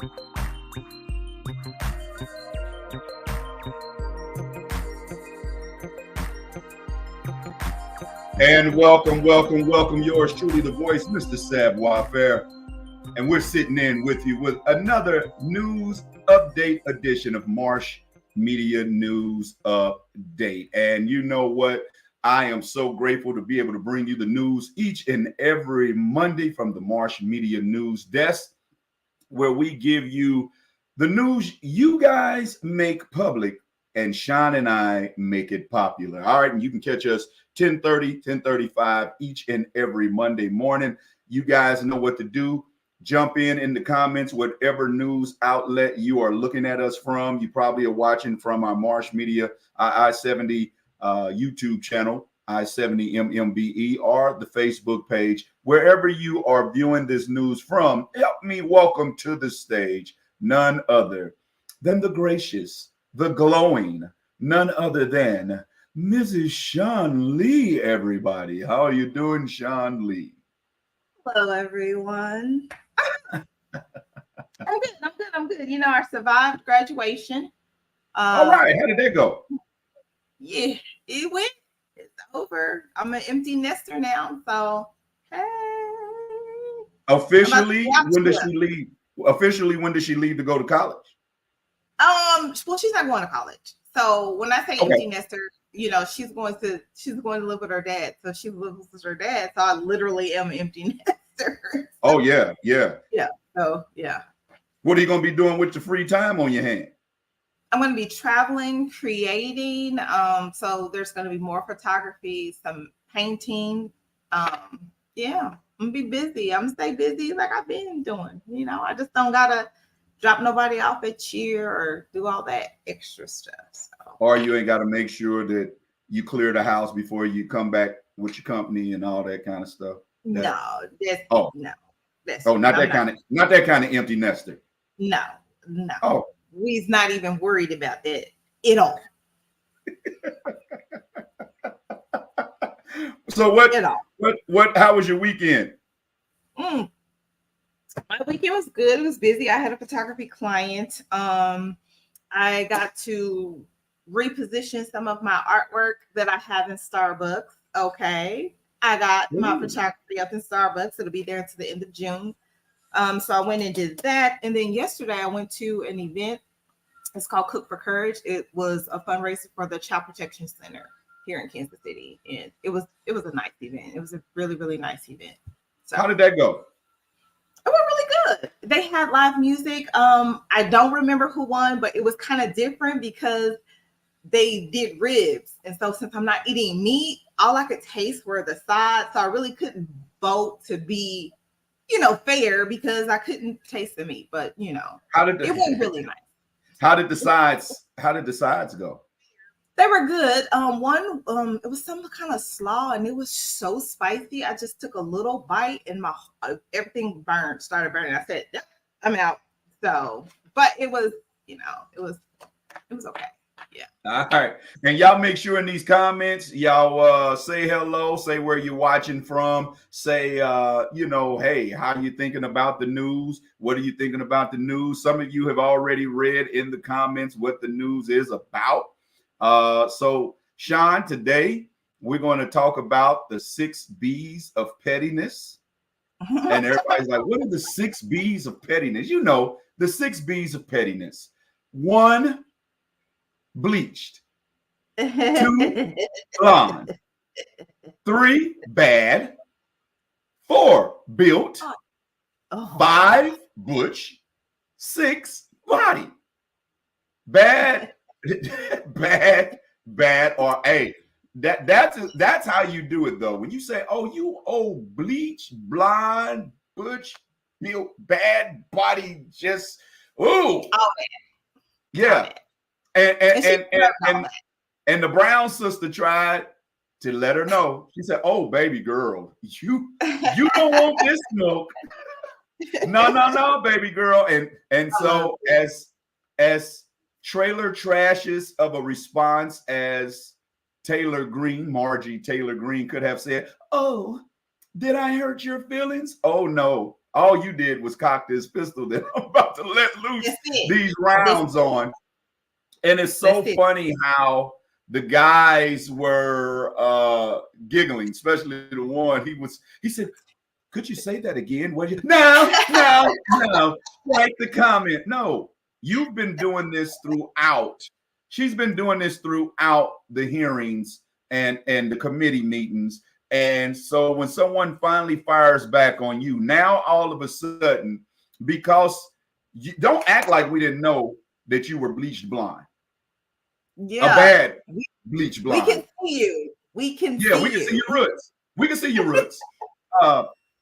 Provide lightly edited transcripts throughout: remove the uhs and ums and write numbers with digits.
And welcome, welcome, welcome. Yours truly, the voice, Mr. Savoir Faire. And we're sitting in with you with another news update edition of Marsh Media News Update. And you know what? I am so grateful to be able to bring you the news each and every Monday from the Marsh Media News Desk, where we give you the news you guys make public and Sean and I make it popular. All right, and you can catch us 10:30, 10:35 each and every Monday morning. You guys know what to do. Jump in the comments, whatever news outlet you are looking at us from. You probably are watching from our Marsh Media I-70 YouTube channel, I-70 MMBE, or the Facebook page. Wherever you are viewing this news from, help me welcome to the stage none other than the gracious, the glowing, none other than Mrs. Sean Lee, everybody. How are you doing, Sean Lee? Hello, everyone. I'm good. You know, I survived graduation. All right. How did that go? Yeah, it went. It's over. I'm an empty nester now. So, hey. Officially, when does she leave? Officially, when does she leave to go to college? Well, she's not going to college. So when I say empty nester, you know, she's going to live with her dad. So she lives with her dad. So I literally am an empty nester. Oh yeah. So yeah. What are you going to be doing with your free time on your hand? I'm going to be traveling, creating. So there's going to be more photography, some painting. Yeah, I'm going to be busy. I'm going to stay busy like I've been doing. You know, I just don't got to drop nobody off at cheer or do all that extra stuff. So. Or you ain't got to make sure that you clear the house before you come back with your company and all that kind of stuff. No. Not that kind of empty nester. No. Oh. We's not even worried about that at all. So how was your weekend? My weekend was good. It was busy. I had a photography client. I got to reposition some of my artwork that I have in Starbucks. Okay. I got my photography up in Starbucks. It'll be there until the end of June. So I went and did that. And then yesterday I went to an event. It's called Cook for Courage. It was a fundraiser for the Child Protection Center here in Kansas City. And it was a nice event. It was a really, really nice event. So how did that go? It went really good. They had live music. I don't remember who won, but it was kind of different because they did ribs. And so since I'm not eating meat, all I could taste were the sides. So I really couldn't vote to be, fair because I couldn't taste the meat. But it went really nice. How did the sides go? They were good. It was some kind of slaw and it was so spicy. I just took a little bite and my everything started burning. I said, I'm out. So, but it was, it was okay. Yeah. All right. And y'all make sure in these comments, y'all say hello, say where you're watching from, say, hey, how are you thinking about the news? What are you thinking about the news? Some of you have already read in the comments what the news is about. So Sean, today we're going to talk about the 6 B's of pettiness. And everybody's like, what are the 6 B's of pettiness? The 6 B's of pettiness. 1, bleached. 2, blonde. 3, bad. 4, built. 5, butch. 6, body. Bad, or A. That's how you do it though. When you say, oh, you old bleach, blonde, butch, built, bad, body, just ooh. Oh, yeah. And the Brown sister tried to let her know. She said, "Oh, baby girl, you don't want this milk. No, baby girl." And so as trailer trashes of a response as Margie Taylor Greene could have said, "Oh, did I hurt your feelings?" Oh no, All you did was cock this pistol that I'm about to let loose these rounds on. And it's so funny how the guys were giggling, especially the one he said, could you say that again? No, like the comment. No, you've been doing this throughout. She's been doing this throughout the hearings and the committee meetings. And so when someone finally fires back on you, now all of a sudden, because you don't act like we didn't know that you were bleached blonde. Yeah. A bad bleached blonde. We can see you. We can see your roots. We can see your roots.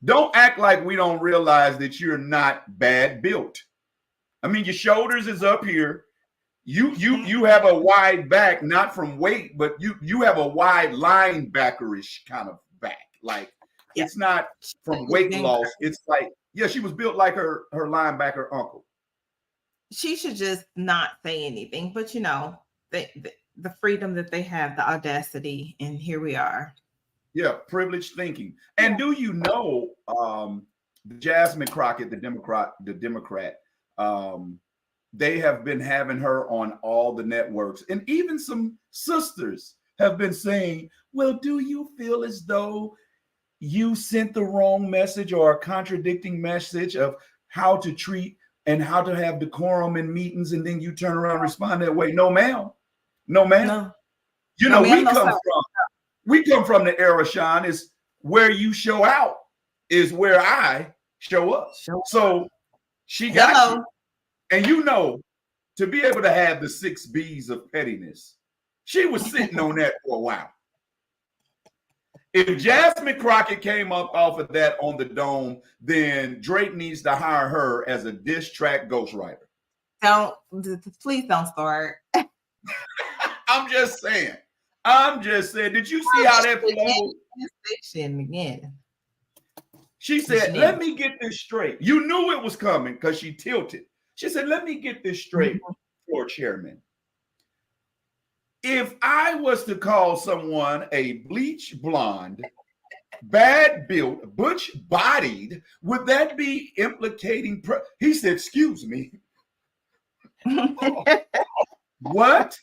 Don't act like we don't realize that you're not bad built. I mean, your shoulders is up here. You have a wide back, not from weight, but you have a wide linebackerish kind of back. Like it's not from weight loss. It's like, she was built like her linebacker uncle. She should just not say anything, but you know, the freedom that they have, the audacity, and here we are. Yeah, privileged thinking. And do you know Jasmine Crockett, the Democrat, they have been having her on all the networks, and even some sisters have been saying, well, do you feel as though you sent the wrong message or a contradicting message of how to treat and how to have decorum in meetings, and then you turn around and respond that way? No, ma'am. No, ma'am. No. You know, we come from the era, Sean, is where you show out is where I show up. So she got you. And you know, to be able to have the 6 B's of pettiness, she was sitting on that for a while. If Jasmine Crockett came up off of that on the Dome, then Drake needs to hire her as a diss track ghostwriter. Please don't start. I'm just saying. Did you see how that flowed? Again. She said, let me get this straight. You knew it was coming because she tilted. She said, let me get this straight, floor chairman. If I was to call someone a bleach blonde, bad built, butch bodied, would that be implicating? He said, excuse me. What?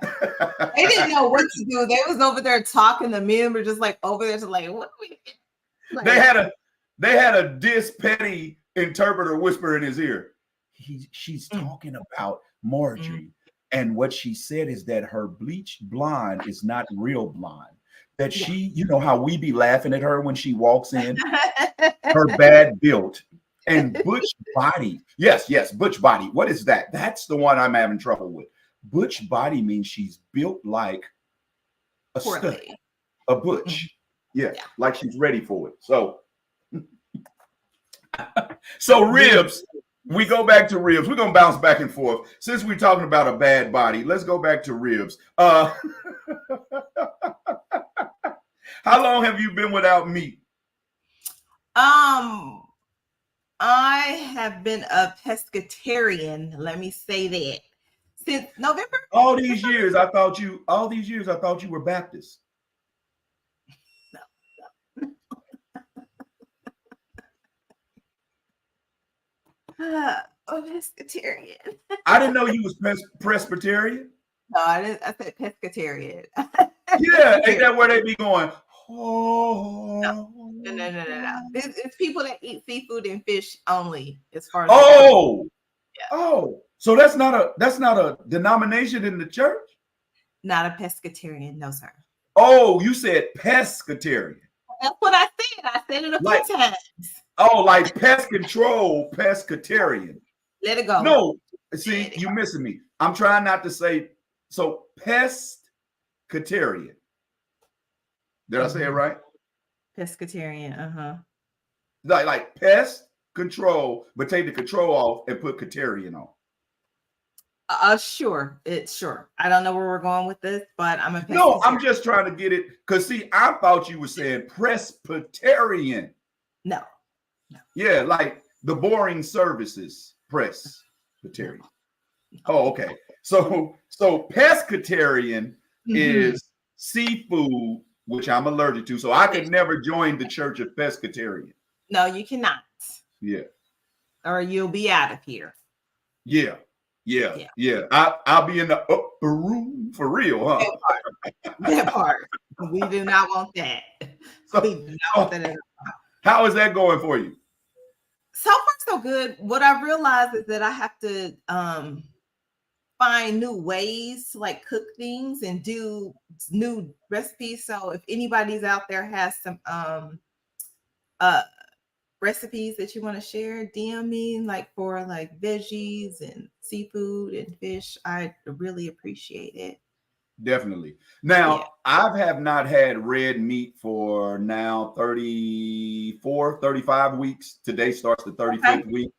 They didn't know what to do. They was over there talking. The men were just like over there, just like, what? Like, they had a diss petty interpreter whisper in his ear. She's talking about Marjorie, and what she said is that her bleached blonde is not real blonde. That she, you know how we be laughing at her when she walks in, her bad built and butch body. Yes, butch body. What is that? That's the one I'm having trouble with. Butch body means she's built like a stud, a butch. Yeah, like she's ready for it. So ribs. We go back to ribs. We're gonna bounce back and forth. Since we're talking about a bad body, let's go back to ribs. How long have you been without meat? I have been a pescatarian. Let me say that since November. All these years, I thought you were Baptist. A pescatarian. I didn't know you was Presbyterian. No, I didn't. I said pescatarian. Yeah, ain't that where they be going? Oh, no. It's people that eat seafood and fish only. As far as so that's not a denomination in the church. Not a pescatarian, no, sir. Oh, you said pescatarian. That's what I said. I said it a few times. Oh, like pest control, pescatarian. Let it go. No, see, you missing me. I'm trying not to say so. Pescatarian. Did I say it right? Pescatarian. Like pest control, but take the control off and put catarian on. Sure. I don't know where we're going with this, but I'm a pescatarian. No, I'm just trying to get it because see, I thought you were saying Presbyterian. No. Yeah, like the boring services Presbyterian. Oh, okay. So pescatarian is seafood, which I'm allergic to. So I could never join the Church of Pescatarian. No, you cannot. Yeah. Or you'll be out of here. Yeah. I'll be in the upper room for real, huh? That part. We do not want that. So, We do not want that at all. How is that going for you? So far, so good. What I realized is that I have to find new ways to like cook things and do new recipes. So if anybody's out there has some recipes that you want to share, DM me like for like veggies and seafood and fish. I really appreciate it. Definitely. Now, I have not had red meat for now 34, 35 weeks. Today starts the 35th week.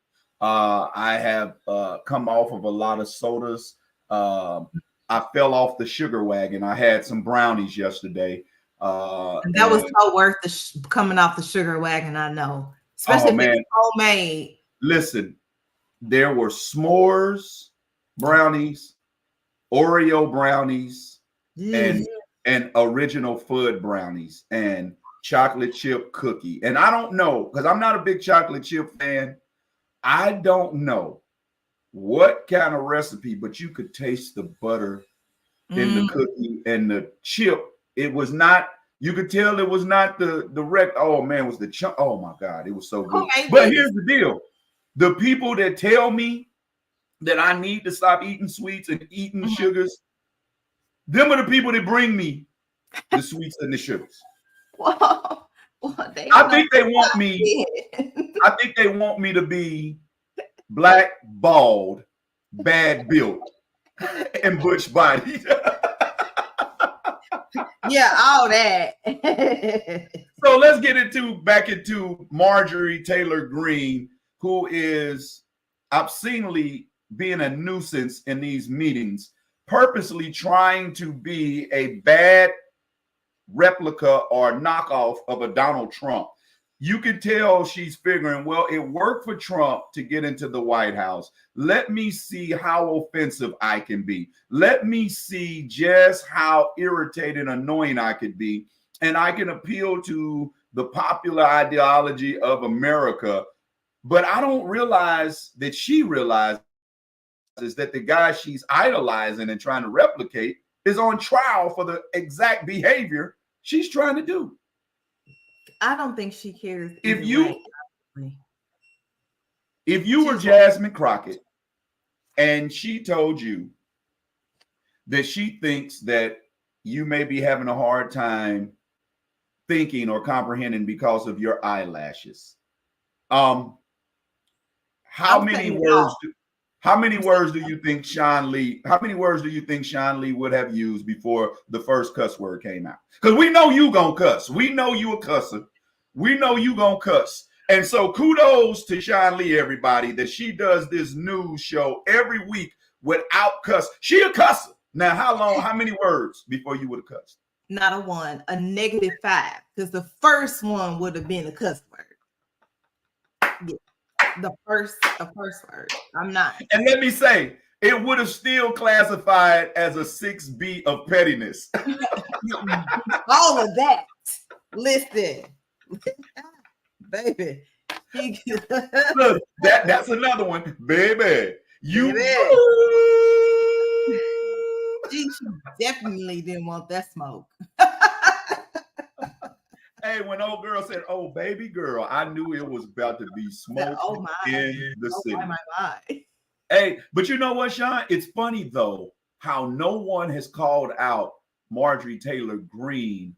I have come off of a lot of sodas. I fell off the sugar wagon. I had some brownies yesterday. And that was so worth the coming off the sugar wagon, I know. Especially if it's homemade. Listen, there were s'mores brownies, Oreo brownies, and original Fud brownies, and chocolate chip cookie. And I don't know, because I'm not a big chocolate chip fan. I don't know what kind of recipe, but you could taste the butter in the cookie and the chip. It was not, you could tell it was not the oh man, it was the chunk. Oh my God, it was so good. But here's the deal. The people that tell me that I need to stop eating sweets and eating sugars, them are the people that bring me the sweets and the sugars. Well, I think they want me. I think they want me to be black, bald, bad built, and Butch body. Yeah, all that. So let's get back into Marjorie Taylor Greene, who is obscenely being a nuisance in these meetings, purposely trying to be a bad replica or knockoff of a Donald Trump. You can tell she's figuring, well, it worked for Trump to get into the White House. Let me see how offensive I can be. Let me see just how irritated and annoying I could be. And I can appeal to the popular ideology of America. But I don't realize that she realizes that the guy she's idolizing and trying to replicate is on trial for the exact behavior she's trying to do. I don't think she cares. If you were Jasmine Crockett and she told you that she thinks that you may be having a hard time thinking or comprehending because of your eyelashes, how many words do you think Sean Lee would have used before the first cuss word came out? Because we know you gonna cuss. We know you a cusser. We know you gonna cuss. And so kudos to Sean Lee, everybody, that she does this news show every week without cuss. She a cusser. Now, how many words before you would have cussed? Not a one, a -5, because the first one would have been a cuss word. Yeah. The first word. I'm not. And let me say, it would have still classified as a 6B of pettiness. All of that. Listen, baby. Look, that's another one, baby. She definitely didn't want that smoke. Hey, when old girl said, "Oh, baby girl," I knew it was about to be smoke in the city. My. Hey, but you know what, Sean? It's funny though how no one has called out Marjorie Taylor Greene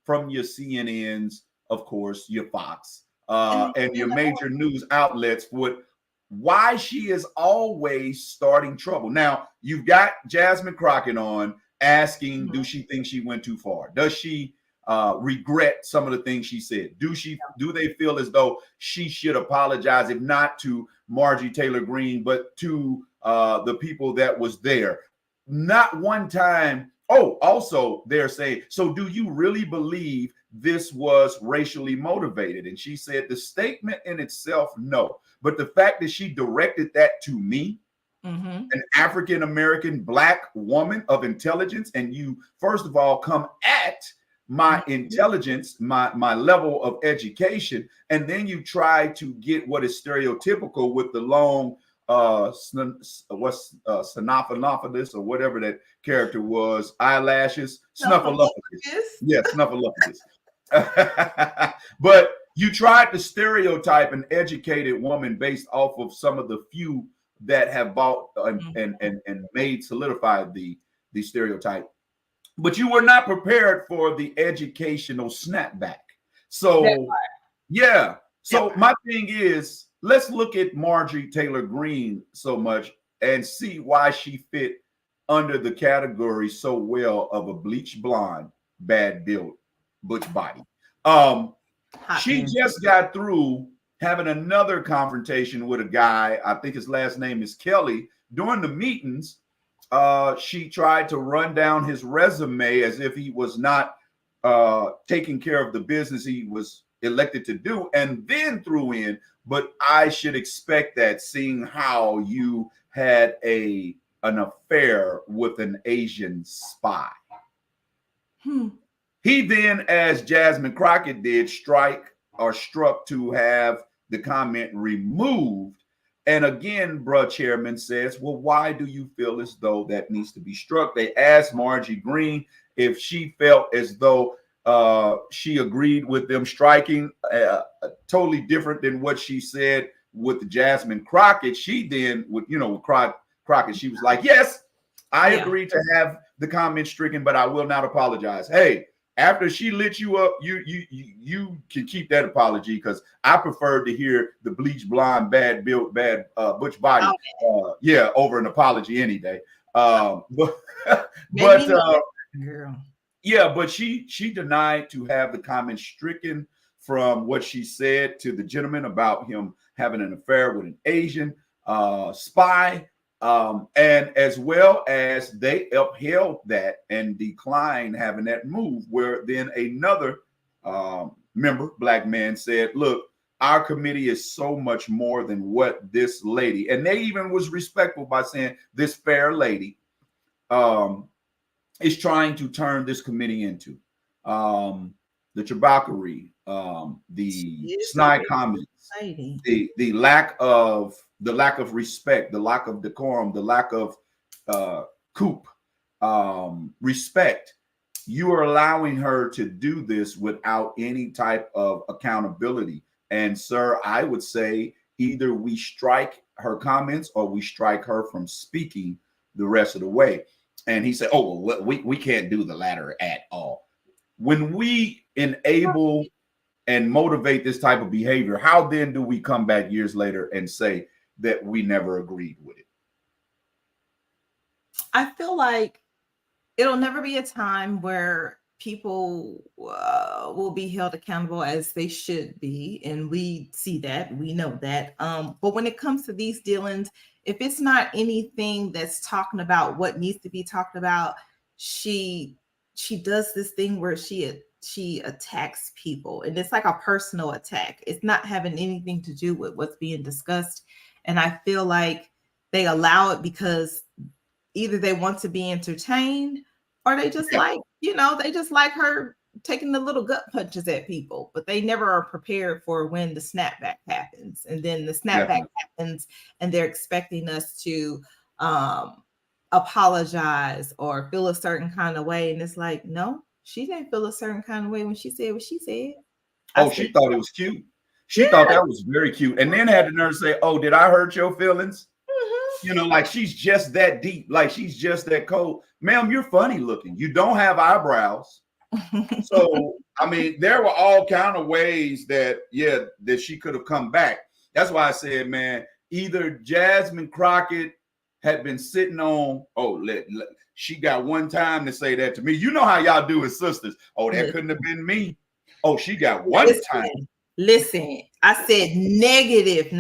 from your CNNs, of course, your Fox, and your major news outlets for why she is always starting trouble. Now, you've got Jasmine Crockett on asking, do she think she went too far? Does she regret some of the things she said? Do they feel as though she should apologize, if not to Marjorie Taylor Greene, but to the people that was there? Not one time. Oh, also they're saying, so do you really believe this was racially motivated? And she said the statement in itself, no. But the fact that she directed that to me, an African-American Black woman of intelligence, and you, first of all, come at my intelligence, my level of education, and then you try to get what is stereotypical with the long Snuffleupagus or whatever that character was, eyelashes, Snuffleupagus. Yeah, Snuffleupagus. But you tried to stereotype an educated woman based off of some of the few that have bought and made solidified the stereotype. But you were not prepared for the educational snapback. So, yeah. So my thing is, let's look at Marjorie Taylor Greene so much and see why she fit under the category so well of a bleached blonde, bad built, butch body. She just got through having another confrontation with a guy, I think his last name is Kelly, during the meetings. She tried to run down his resume as if he was not taking care of the business he was elected to do, and then threw in, but I should expect that, seeing how you had an affair with an Asian spy. He then, as Jasmine Crockett did, struck to have the comment removed. And again, bruh chairman says, well, why do you feel as though that needs to be struck? They asked Margie Green if she felt as though she agreed with them striking, totally different than what she said with Jasmine Crockett. She then, with Crockett, she was like, yes, I agree to have the comment stricken, but I will not apologize. Hey, after she lit you up, you can keep that apology, because I preferred to hear the bleached blonde, bad built, bad butch body, over an apology any day. But she denied to have the comment stricken from what she said to the gentleman about him having an affair with an Asian spy. And as well as they upheld that and declined having that move, where then another member, black man, said, look, our committee is so much more than what this lady, and they even was respectful by saying this fair lady is trying to turn this committee into. The trabockery, the snide comments, the lack of respect, the lack of decorum, the lack of respect. You are allowing her to do this without any type of accountability. And sir, I would say either we strike her comments or we strike her from speaking the rest of the way. And he said, oh, well, we can't do the latter at all. When we enable and motivate this type of behavior, how then do we come back years later and say that we never agreed with it? I feel like it'll never be a time where people will be held accountable as they should be. And we see that, we know that. But when it comes to these dealings, if it's not anything that's talking about what needs to be talked about, she does this thing where she attacks people, and it's like a personal attack. It's not having anything to do with what's being discussed. And I feel like they allow it because either they want to be entertained, or they just they just like her taking the little gut punches at people, but they never are prepared for when the snapback happens. And then the snapback happens and they're expecting us to apologize or feel a certain kind of way. And it's like, no, she didn't feel a certain kind of way when she said what she said. She thought it was cute. She thought that was very cute. And then had the nerve to say, oh, did I hurt your feelings? Like she's just that deep. Like she's just that cold. Ma'am, you're funny looking. You don't have eyebrows. So, I mean, there were all kind of ways that she could have come back. That's why I said, man, either Jasmine Crockett had been sitting on, she got one time to say that to me. You know how y'all do as sisters. Oh, that couldn't have been me. Oh, she got one time. Listen, I said negative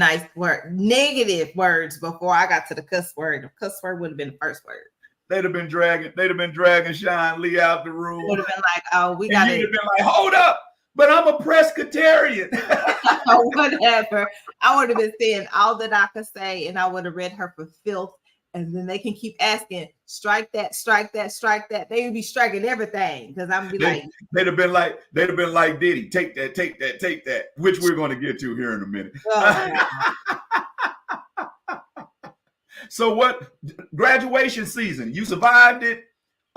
words before I got to the cuss word. The cuss word would have been the first word. They'd have been dragging Sean Lee out the room. Would have been like, oh, we got it. You'd have been like, hold up, but I'm a Presbyterian. Or whatever. I would have been saying all that I could say, and I would have read her for filth And then they can keep asking, strike that, strike that, strike that. They would be striking everything because I'm gonna be like, they'd have been like Diddy, take that, take that, take that, which we're going to get to here in a minute. oh, So what graduation season? You survived it.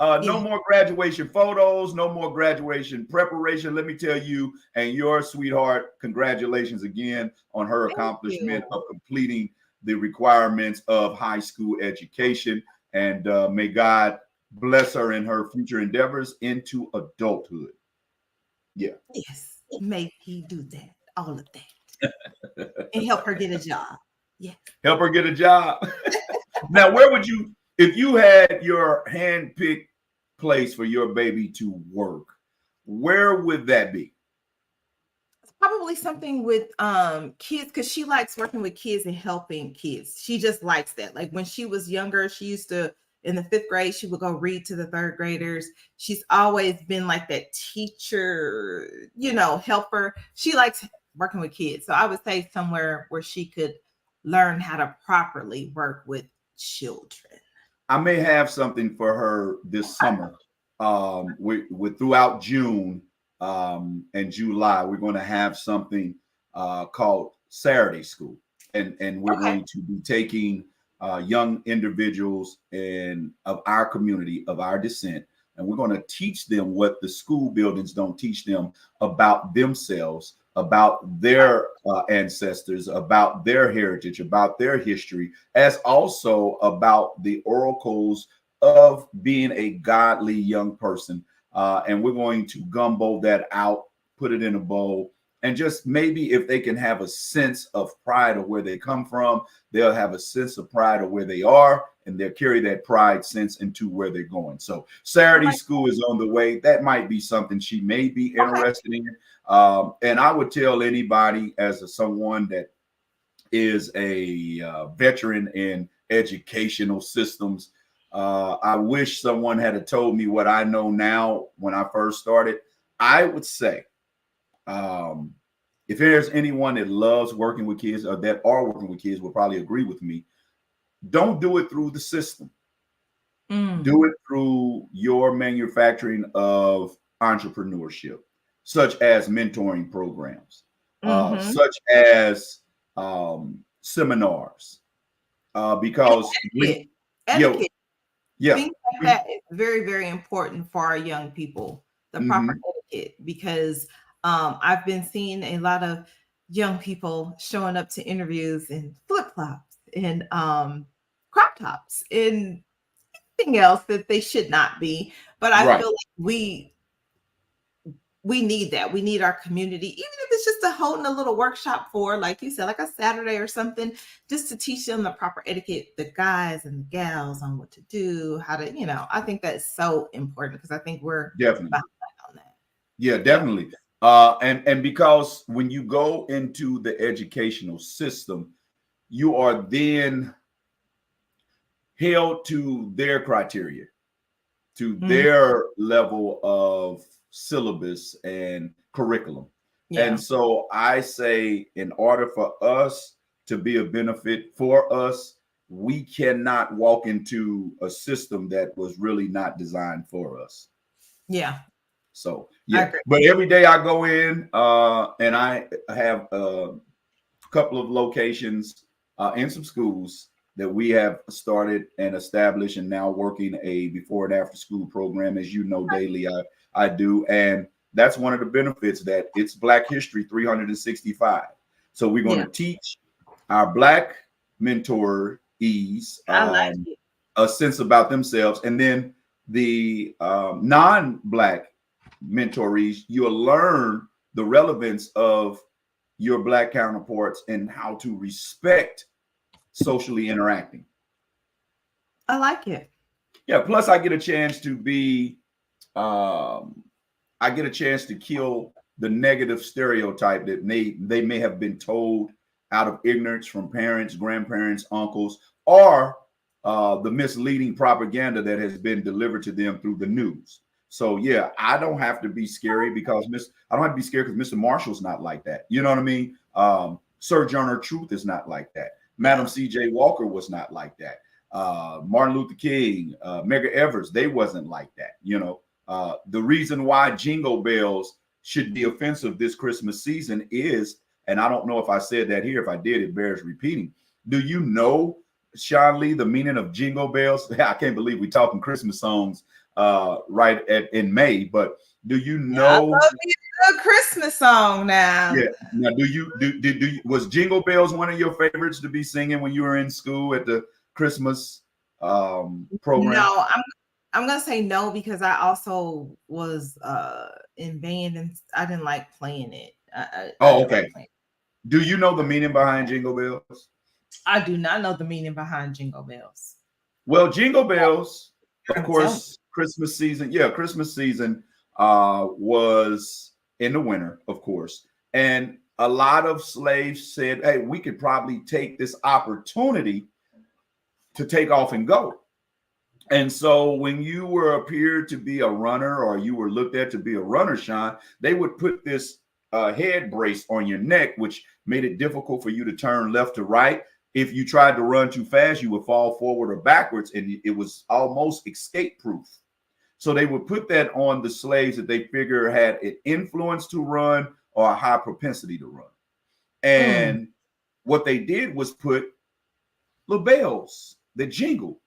No more graduation photos, no more graduation preparation. Let me tell you and your sweetheart, congratulations again on her accomplishment of completing the requirements of high school education. And may God bless her in her future endeavors into adulthood. Yeah. Yes, may he do that, all of that, and help her get a job. Yeah. Help her get a job. Now, where would you, if you had your hand-picked place for your baby to work, where would that be? It's probably something with kids, because she likes working with kids and helping kids. She just likes that. Like when she was younger, she used to, in the 5th grade, she would go read to the 3rd graders. She's always been like that teacher, helper. She likes working with kids. So I would say somewhere where she could learn how to properly work with children. I may have something for her this summer. With throughout June and July, we're going to have something called Saturday School, and we're going to be taking young individuals of our community, of our descent, and we're going to teach them what the school buildings don't teach them about themselves, about their ancestors, about their heritage, about their history, as also about the oracles of being a godly young person. And we're going to gumbo that out, put it in a bowl, and just maybe if they can have a sense of pride of where they come from, they'll have a sense of pride of where they are, and they'll carry that pride sense into where they're going. So Saturday school is on the way. That might be something she may be interested in. And I would tell anybody, as someone that is a veteran in educational systems, I wish someone had told me what I know now when I first started. I would say, if there's anyone that loves working with kids or that are working with kids will probably agree with me, don't do it through the system. Do it through your manufacturing of entrepreneurship, such as mentoring programs, such as seminars, because etiquette. Things like that is very, very important for our young people, the proper etiquette, because I've been seeing a lot of young people showing up to interviews in flip-flops and crop tops and anything else that they should not be. But I feel like we need that. We need our community, even if it's just holding a little workshop for, like you said, like a Saturday or something, just to teach them the proper etiquette, the guys and the gals on what to do, how to, I think that's so important because I think we're definitely behind on that. Yeah, definitely. And because when you go into the educational system, you are then held to their criteria, to their level of syllabus and curriculum. And so I say, in order for us to be a benefit for us, we cannot walk into a system that was really not designed for us. Yeah. So, but every day I go in and I have a couple of locations in some schools that we have started and established and now working a before and after school program, as you know, daily I do. And that's one of the benefits, that it's Black History 365. So we're going to teach our Black mentorees a sense about themselves. And then the non-Black mentorees, you'll learn the relevance of your Black counterparts and how to respect socially interacting. I like it. Yeah. Plus, I get a chance to be, I get a chance to kill the negative stereotype that they may have been told out of ignorance from parents, grandparents, uncles, or the misleading propaganda that has been delivered to them through the news. So yeah, I don't have to be scary because I don't have to be scared because Mr. Marshall's not like that. You know what I mean? Sojourner Truth is not like that. Madam C.J. Walker was not like that. Martin Luther King, Medgar Evers, they wasn't like that. The reason why jingle bells should be offensive this Christmas season is, and I don't know if I said that here. If I did, it bears repeating. Do you know, Sean Lee, the meaning of jingle bells? I can't believe we're talking Christmas songs in May, but do you know? I love me a Christmas song now. Yeah. Now, was Jingle Bells one of your favorites to be singing when you were in school at the Christmas program? No, I'm gonna say no because I also was in band and I didn't like playing it. Okay. Do you know the meaning behind Jingle Bells? I do not know the meaning behind Jingle Bells. Well, Jingle Bells, of course, Christmas season. Yeah, Christmas season was in the winter, of course. And a lot of slaves said, hey, we could probably take this opportunity to take off and go. And so when you appeared to be a runner or you were looked at to be a runner, Sean, they would put this head brace on your neck, which made it difficult for you to turn left to right. If you tried to run too fast, you would fall forward or backwards, and it was almost escape proof. So they would put that on the slaves that they figure had an influence to run or a high propensity to run. And what they did was put little bells that jingle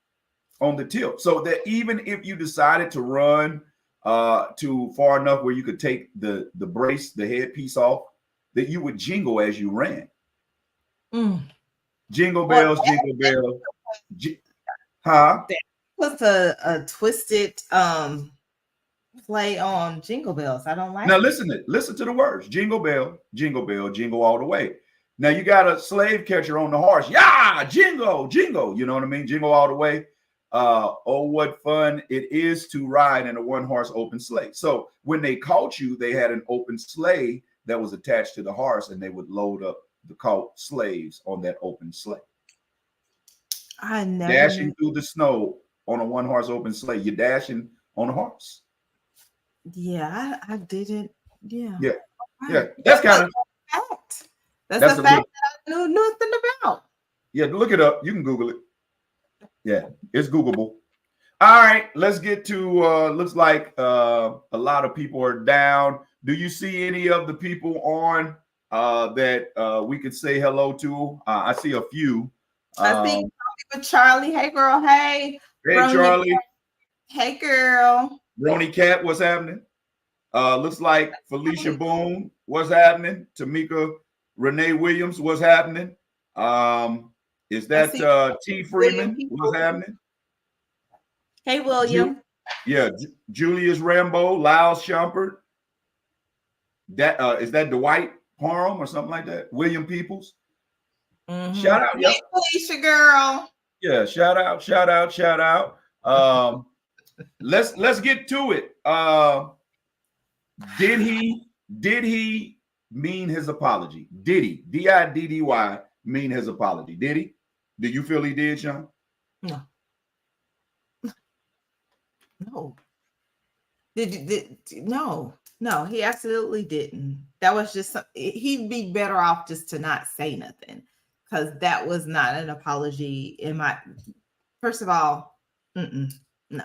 on the tip, so that even if you decided to run to far enough where you could take the brace, the headpiece off, that you would jingle as you ran. Jingle bells, jingle bells. Huh? That was a twisted play on Jingle Bells. I don't like now it. Listen to the words. Jingle bell, jingle all the way. Now you got a slave catcher on the horse. Yeah, jingle, jingle. You know what I mean? Jingle all the way. Oh, what fun it is to ride in a one-horse open sleigh. So when they caught you, they had an open sleigh that was attached to the horse, and they would load up the caught slaves on that open sleigh. I never dashing through the snow on a one-horse open sleigh. You're dashing on a horse. Yeah, I didn't. Yeah. Yeah. Yeah. That's kind of fact. That's a fact that I knew nothing about. Yeah, look it up. You can Google it. Yeah, it's Googleable. All right, let's get to looks like a lot of people are down. Do you see any of the people on that we could say hello to? I see a few. I see Charlie. Hey, girl. Hey. Hey, Charlie. Hey, girl. Brony Cat, what's happening? Looks like Felicia Boone, what's happening? Tamika Renee Williams, what's happening? Is that T. Freeman? What's happening? Hey, William. Julius Rambo, Lyle Shumpert. That is that Dwight Parham or something like that? William Peoples. Shout out, hey, Felicia, girl. Yeah, shout out. Let's get to it. Did he mean his apology? Did he? DIDDY mean his apology? Did he? Do you feel he did, Sean? No. No, he absolutely didn't. That was just he'd be better off just to not say nothing, because that was not an apology. First of all, no.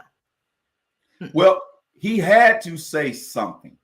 Well, he had to say something.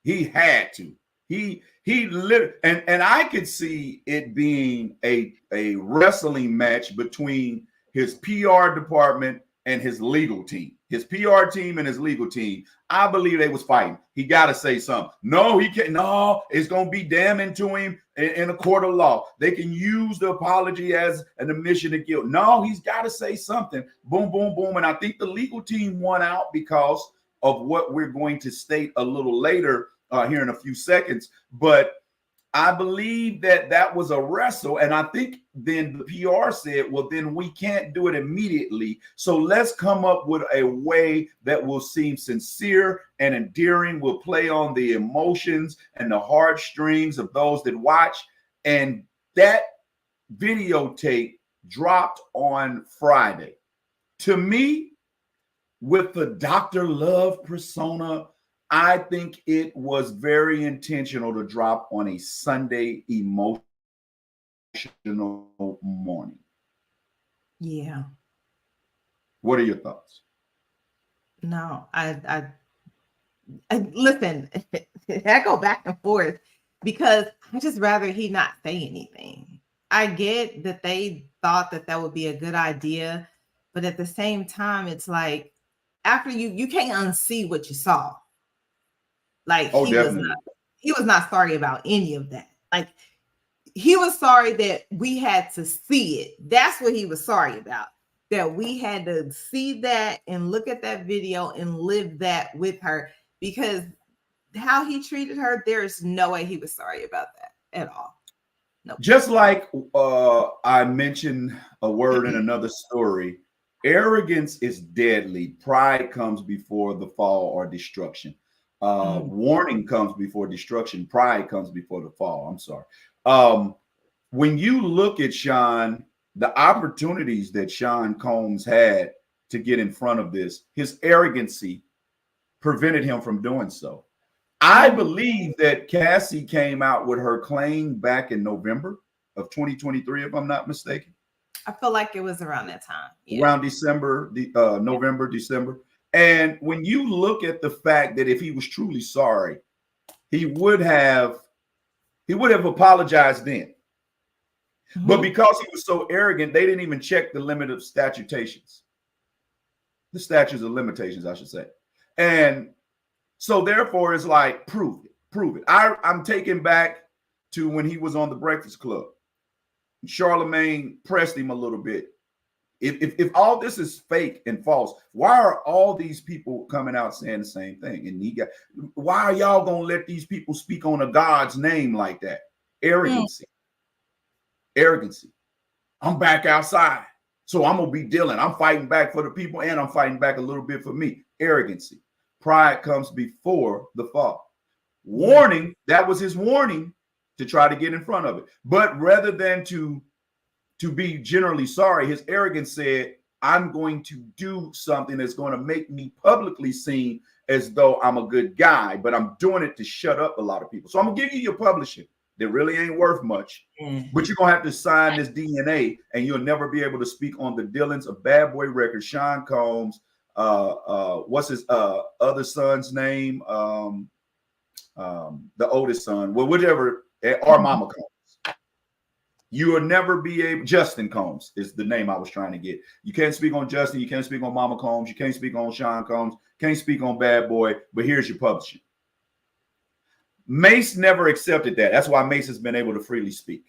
He had to. He literally, and I could see it being a wrestling match between his PR department and his legal team. His PR team and his legal team. I believe they was fighting. He got to say something. No, he can't. No, it's going to be damning to him in a court of law. They can use the apology as an admission of guilt. No, he's got to say something. Boom, boom, boom. And I think the legal team won out because of what we're going to state a little later here in a few seconds. But I believe that was a wrestle. And I think then the PR said, well, then we can't do it immediately. So let's come up with a way that will seem sincere and endearing, will play on the emotions and the heartstrings of those that watch. And that videotape dropped on Friday. To me, with the Dr. Love persona, I think it was very intentional to drop on a Sunday emotional morning. Yeah. What are your thoughts? No, I listen. I go back and forth because I just rather he not say anything. I get that they thought that that would be a good idea, but at the same time, it's like after you can't unsee what you saw. Like Oh, definitely. he was not sorry about any of that. Like he was sorry that we had to see it. That's what he was sorry about. That we had to see that and look at that video and live that with her, because how he treated her, there's no way he was sorry about that at all. No. Just like I mentioned a word in another story, arrogance is deadly. Pride comes before the fall or destruction. Warning comes before destruction. Pride comes before the fall. I'm sorry. When you look at Sean, the opportunities that Sean Combs had to get in front of this, his arrogancy prevented him from doing so. I believe that Cassie came out with her claim back in November of 2023, if I'm not mistaken. I feel like it was around that time. Yeah. Around December, November, December. And when you look at the fact that if he was truly sorry, he would have apologized then. But because he was so arrogant, they didn't even check the limit of statutes. The statutes of limitations, I should say. And so therefore, it's like, prove it. I'm taken back to when he was on the Breakfast Club. Charlemagne pressed him a little bit. If all this is fake and false, why are all these people coming out saying the same thing? And why are y'all gonna let these people speak on a God's name like that? Arrogancy. I'm back outside, so I'm gonna be Dylan. I'm fighting back for the people, and I'm fighting back a little bit for me. Arrogancy. Pride comes before the fall. Warning, that was his warning to try to get in front of it. But rather than to be generally sorry, his arrogance said, I'm going to do something that's going to make me publicly seen as though I'm a good guy, but I'm doing it to shut up a lot of people. So I'm gonna give you your publishing that really ain't worth much, but you're gonna have to sign this DNA, and you'll never be able to speak on the Dylans of Bad Boy Records, Sean Combs, what's his other son's name? The oldest son, well, whichever, or Mama Combs. You will never be able. Justin Combs is the name I was trying to get. You can't speak on Justin. You can't speak on Mama Combs. You can't speak on Sean Combs. Can't speak on Bad Boy. But here's your publishing. Mace never accepted that. That's why Mace has been able to freely speak.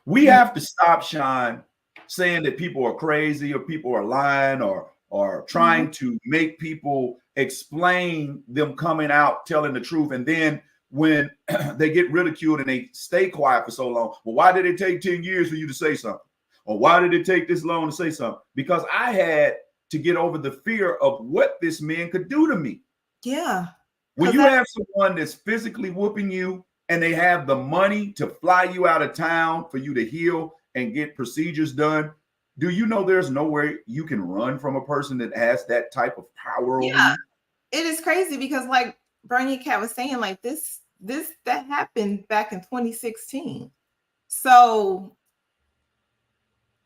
We have to stop, Sean, saying that people are crazy or people are lying or trying to make people explain them coming out telling the truth, and then when they get ridiculed and they stay quiet for so long, well, why did it take 10 years for you to say something? Or why did it take this long to say something? Because I had to get over the fear of what this man could do to me. Yeah. When you have someone that's physically whooping you and they have the money to fly you out of town for you to heal and get procedures done, do you know there's nowhere you can run from a person that has that type of power over you? It is crazy because, like Bernie Cat was saying, like this that happened back in 2016. So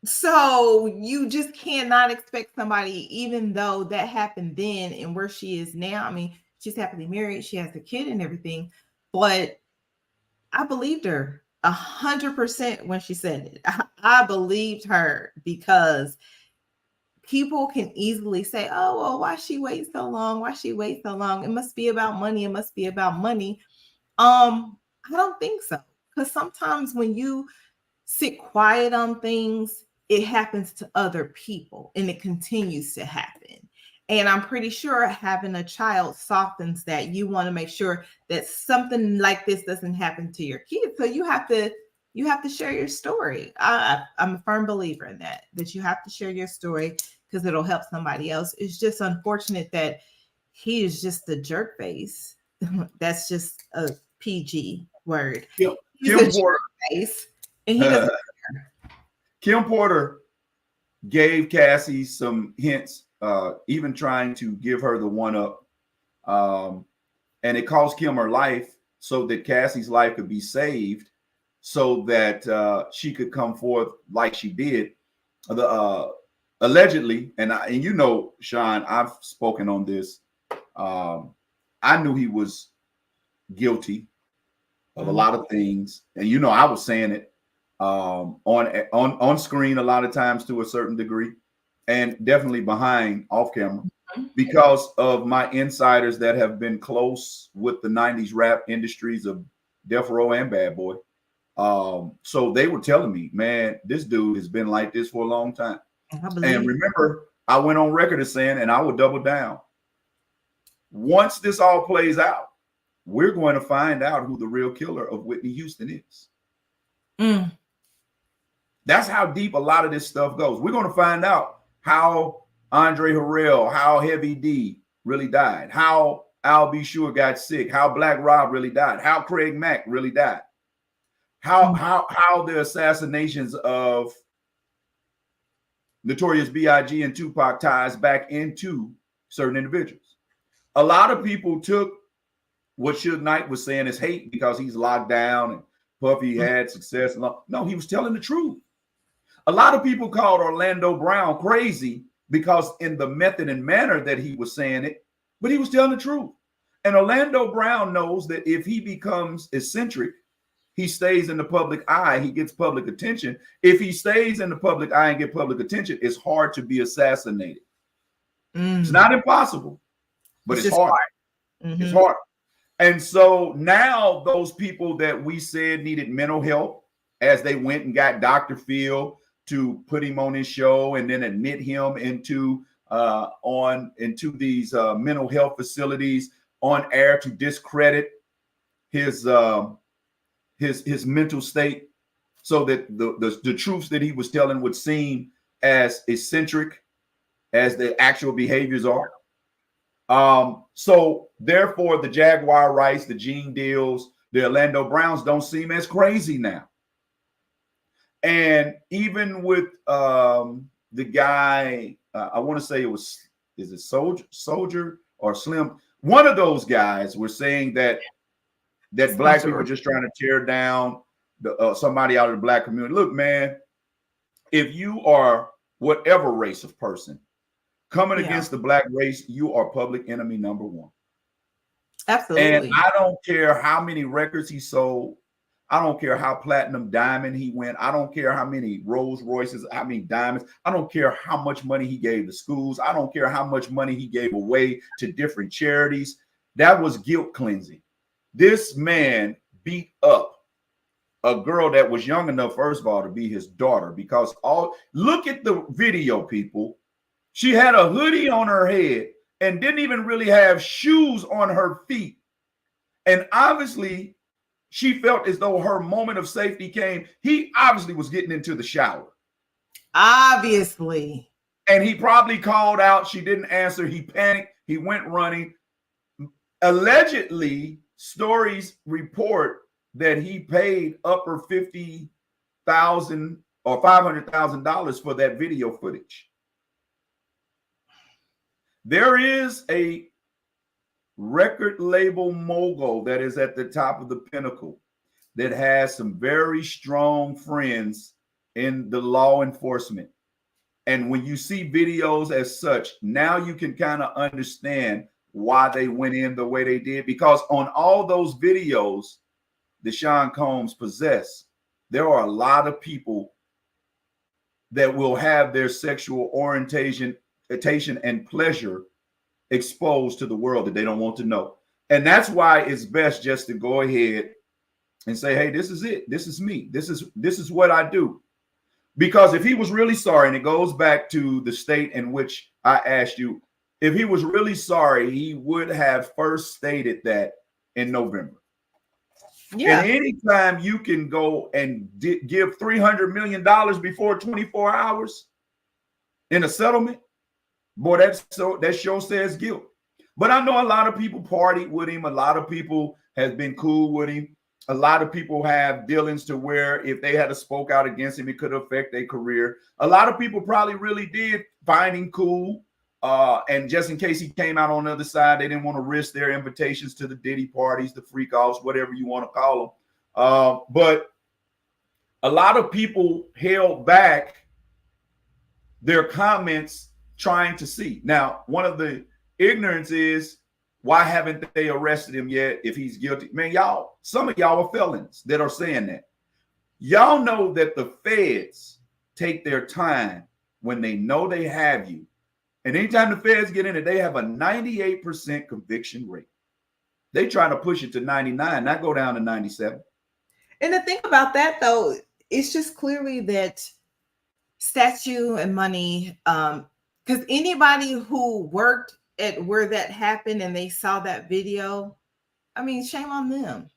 you just cannot expect somebody, even though that happened then and where she is now. I mean, she's happily married, she has a kid and everything, but I believed her 100% when she said it. I believed her because people can easily say, oh, well, why she wait so long? Why she wait so long? It must be about money. It must be about money. I don't think so. Because sometimes when you sit quiet on things, it happens to other people and it continues to happen. And I'm pretty sure having a child softens that. You want to make sure that something like this doesn't happen to your kids. So you have to share your story. I'm a firm believer in that you have to share your story because it'll help somebody else. It's just unfortunate that he is just a jerk face. That's just a PG word. Kim Porter. Face, and he doesn't Kim Porter gave Cassie some hints, even trying to give her the one up. And it cost Kim her life so that Cassie's life could be saved, so that she could come forth like she did. allegedly, and you know, Sean, I've spoken on this. I knew he was guilty of a lot of things, and you know, I was saying it on screen a lot of times to a certain degree, and definitely behind off camera, because of my insiders that have been close with the 90s rap industries of Death Row and Bad Boy. So they were telling me, man, this dude has been like this for a long time. And remember, I went on record as saying, and I will double down, once this all plays out, we're going to find out who the real killer of Whitney Houston is. That's how deep a lot of this stuff goes. We're going to find out how Andre Harrell, how Heavy D really died, how Al B. Sure got sick, how Black Rob really died, how Craig Mack really died, how the assassinations of Notorious B.I.G. and Tupac ties back into certain individuals. A lot of people took what Suge Knight was saying as hate because he's locked down and Puffy had success. No, he was telling the truth. A lot of people called Orlando Brown crazy because in the method and manner that he was saying it, but he was telling the truth. And Orlando Brown knows that if he becomes eccentric, he stays in the public eye, he gets public attention. If he stays in the public eye and get public attention, it's hard to be assassinated. It's not impossible, but it's hard. It's hard. And so now those people that we said needed mental help, as they went and got Dr. Phil to put him on his show and then admit him into these mental health facilities on air to discredit his mental state, so that the truths that he was telling would seem as eccentric as the actual behaviors are. So therefore, the Jaguar Rice, the Gene Deals, the Orlando Browns don't seem as crazy now. And even with the guy, I want to say is it Soldier or Slim? One of those guys were saying that black people are just trying to tear down somebody out of the black community. Look, man, if you are whatever race of person coming against the black race, you are public enemy number one. Absolutely. And I don't care how many records he sold. I don't care how platinum diamond he went. I don't care how many Rolls Royces, how many diamonds. I don't care how much money he gave to schools. I don't care how much money he gave away to different charities. That was guilt cleansing. This man beat up a girl that was young enough, first of all, to be his daughter, because look at the video, people. She had a hoodie on her head and didn't even really have shoes on her feet. And obviously, she felt as though her moment of safety came. He obviously was getting into the shower. Obviously. And he probably called out. She didn't answer. He panicked. He went running. Allegedly, stories report that he paid upper $50,000 or $500,000 for that video footage. There is a record label mogul that is at the top of the pinnacle that has some very strong friends in the law enforcement. And when you see videos as such, now you can kind of understand why they went in the way they did, because on all those videos that Sean Combs possessed, there are a lot of people that will have their sexual orientation and pleasure exposed to the world that they don't want to know. And that's why it's best just to go ahead and say, hey, this is it. This is me. This is what I do. Because if he was really sorry, and it goes back to the state in which I asked you, if he was really sorry, he would have first stated that in November. Yeah. And anytime you can go and give $300 million before 24 hours in a settlement, boy, that show says guilt. But I know a lot of people partied with him. A lot of people has been cool with him. A lot of people have dealings to where if they had to spoke out against him, it could affect their career. A lot of people probably really did find him cool. And just in case he came out on the other side, they didn't want to risk their invitations to the Diddy parties, the freak offs, whatever you want to call them. But a lot of people held back their comments trying to see. Now, one of the ignorance is, why haven't they arrested him yet if he's guilty? Man, y'all, some of y'all are felons that are saying that. Y'all know that the feds take their time when they know they have you. And anytime the feds get in it, they have a 98% conviction rate. They trying to push it to 99, not go down to 97. And the thing about that, though, it's just clearly that statue and money, because anybody who worked at where that happened and they saw that video, I mean, shame on them.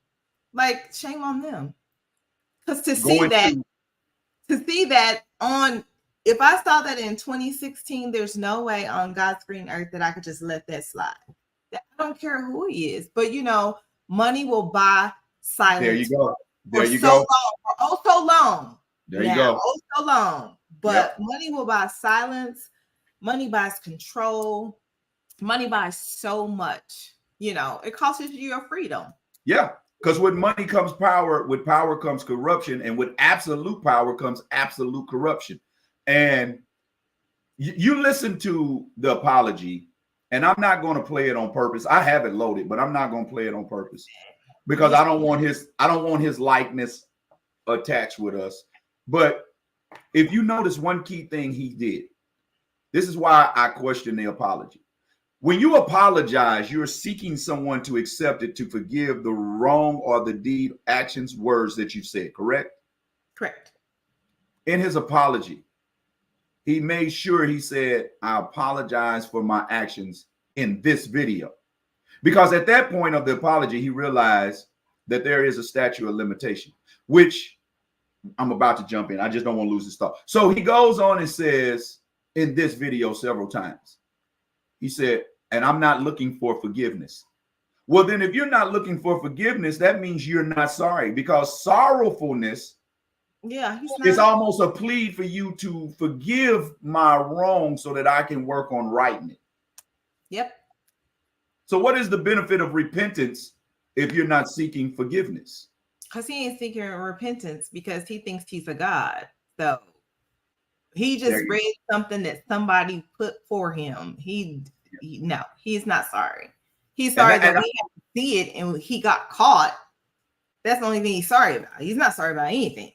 Like, shame on them. Because to see that on, if I saw that in 2016, there's no way on God's green earth that I could just let that slide. I don't care who he is, but money will buy silence. There you go. There you go. go. Long, for oh so long. There you go. Oh so long. But money will buy silence. Money buys control. Money buys so much. It costs you your freedom. Yeah. Because with money comes power, with power comes corruption, and with absolute power comes absolute corruption. And you listen to the apology, and I'm not going to play it on purpose. I have it loaded, but I'm not going to play it on purpose because I don't want his likeness attached with us. But if you notice one key thing he did, this is why I question the apology. When you apologize, you're seeking someone to accept it, to forgive the wrong or the deed, actions, words that you said, correct? Correct. In his apology, he made sure he said, I apologize for my actions in this video. Because at that point of the apology, he realized that there is a statute of limitation, which I'm about to jump in. I just don't want to lose this thought. So he goes on and says in this video several times, he said, and I'm not looking for forgiveness. Well, then if you're not looking for forgiveness, that means you're not sorry, because sorrowfulness is almost a plea for you to forgive my wrong so that I can work on righting it. Yep. So what is the benefit of repentance if you're not seeking forgiveness? Because he ain't seeking repentance because he thinks he's a God. So he just read something that somebody put for him. No, he's not sorry. He's sorry that we have to see it and he got caught. That's the only thing he's sorry about. He's not sorry about anything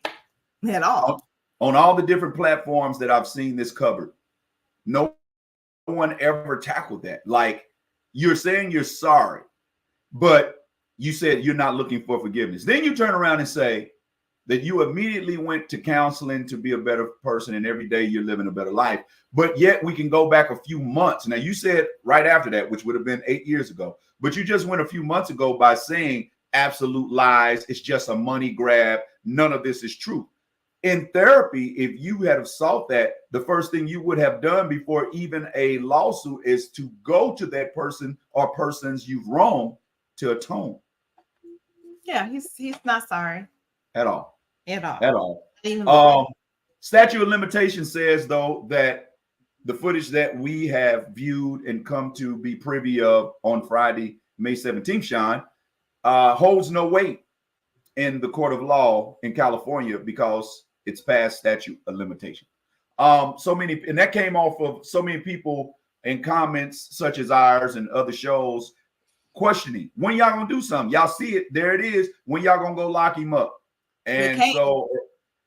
at all. On all the different platforms that I've seen this covered, no one ever tackled that. Like, you're saying you're sorry, but you said you're not looking for forgiveness. Then you turn around and say that you immediately went to counseling to be a better person, and every day you're living a better life. But yet we can go back a few months. Now, you said right after that, which would have been 8 years ago, but you just went a few months ago by saying absolute lies. It's just a money grab. None of this is true. In therapy, if you had sought that, the first thing you would have done before even a lawsuit is to go to that person or persons you've wronged to atone. Yeah, he's not sorry. At all. At all. At all. Statute of limitation says, though, that the footage that we have viewed and come to be privy of on Friday, May 17th, Sean, holds no weight in the court of law in California because it's past statute of limitation. And that came off of so many people in comments such as ours and other shows questioning, when y'all gonna do something? Y'all see it, there it is. When y'all gonna go lock him up? And so,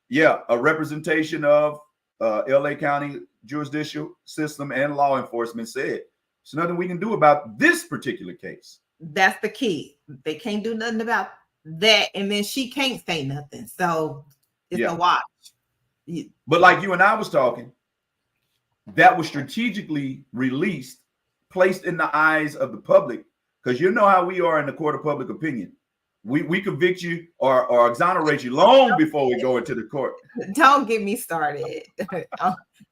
yeah, a representation of LA County judicial system and law enforcement said there's nothing we can do about this particular case. That's the key. They can't do nothing about that, and then she can't say nothing. So it's a watch. But like you and I was talking, that was strategically released, placed in the eyes of the public, because you know how we are in the court of public opinion. We convict you or exonerate you long before we go into the court. Don't get me started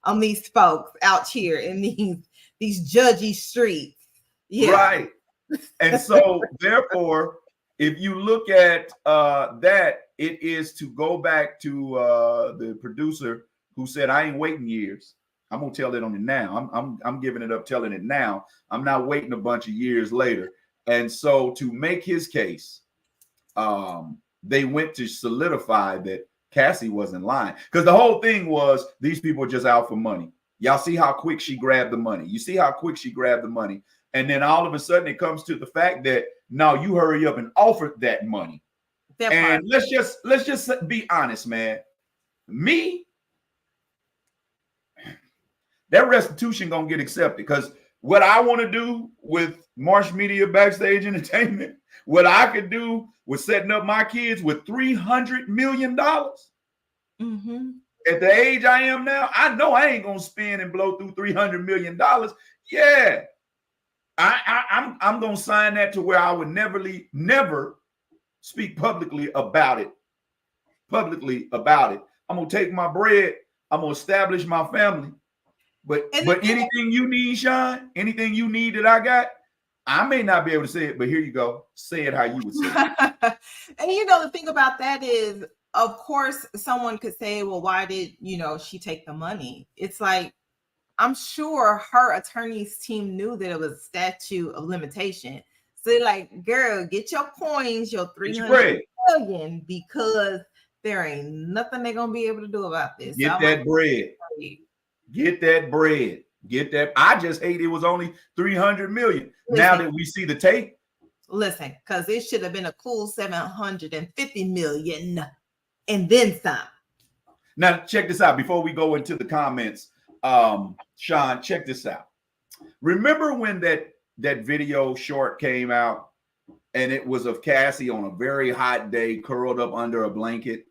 on these folks out here in these judgy streets. Yeah. Right. And so therefore, if you look at that, it is to go back to the producer who said, I ain't waiting years. I'm gonna tell it on it now. I'm giving it up, telling it now. I'm not waiting a bunch of years later. And so to make his case, they went to solidify that Cassie wasn't lying, because the whole thing was these people are just out for money. Y'all see how quick she grabbed the money. You see how quick she grabbed the money. And then all of a sudden it comes to the fact that now you hurry up and offer that money. And let's just be honest, man. Me, that restitution gonna get accepted, because what I want to do with Marsh Media Backstage Entertainment, what I could do with setting up my kids with $300 million. Mm-hmm. At the age I am now, I know I ain't gonna spend and blow through $300 million. Yeah, I'm gonna sign that to where I would never speak publicly about it. I'm gonna take my bread. I'm gonna establish my family. But anything you need, Sean, anything you need that I got, I may not be able to say it, but here you go. Say it how you would say it. And you know, the thing about that is, of course, someone could say, well, why did, she take the money? It's like, I'm sure her attorney's team knew that it was a statute of limitation. So they're like, girl, get your coins, your $300 million, because there ain't nothing they're going to be able to do about this. Get that bread. Get that bread. Get that. I just hate it was only 300 million. Listen, now that we see the tape. Listen, because it should have been a cool 750 million and then some. Now, check this out. Before we go into the comments, Sean, check this out. Remember when that video short came out and it was of Cassie on a very hot day, curled up under a blanket?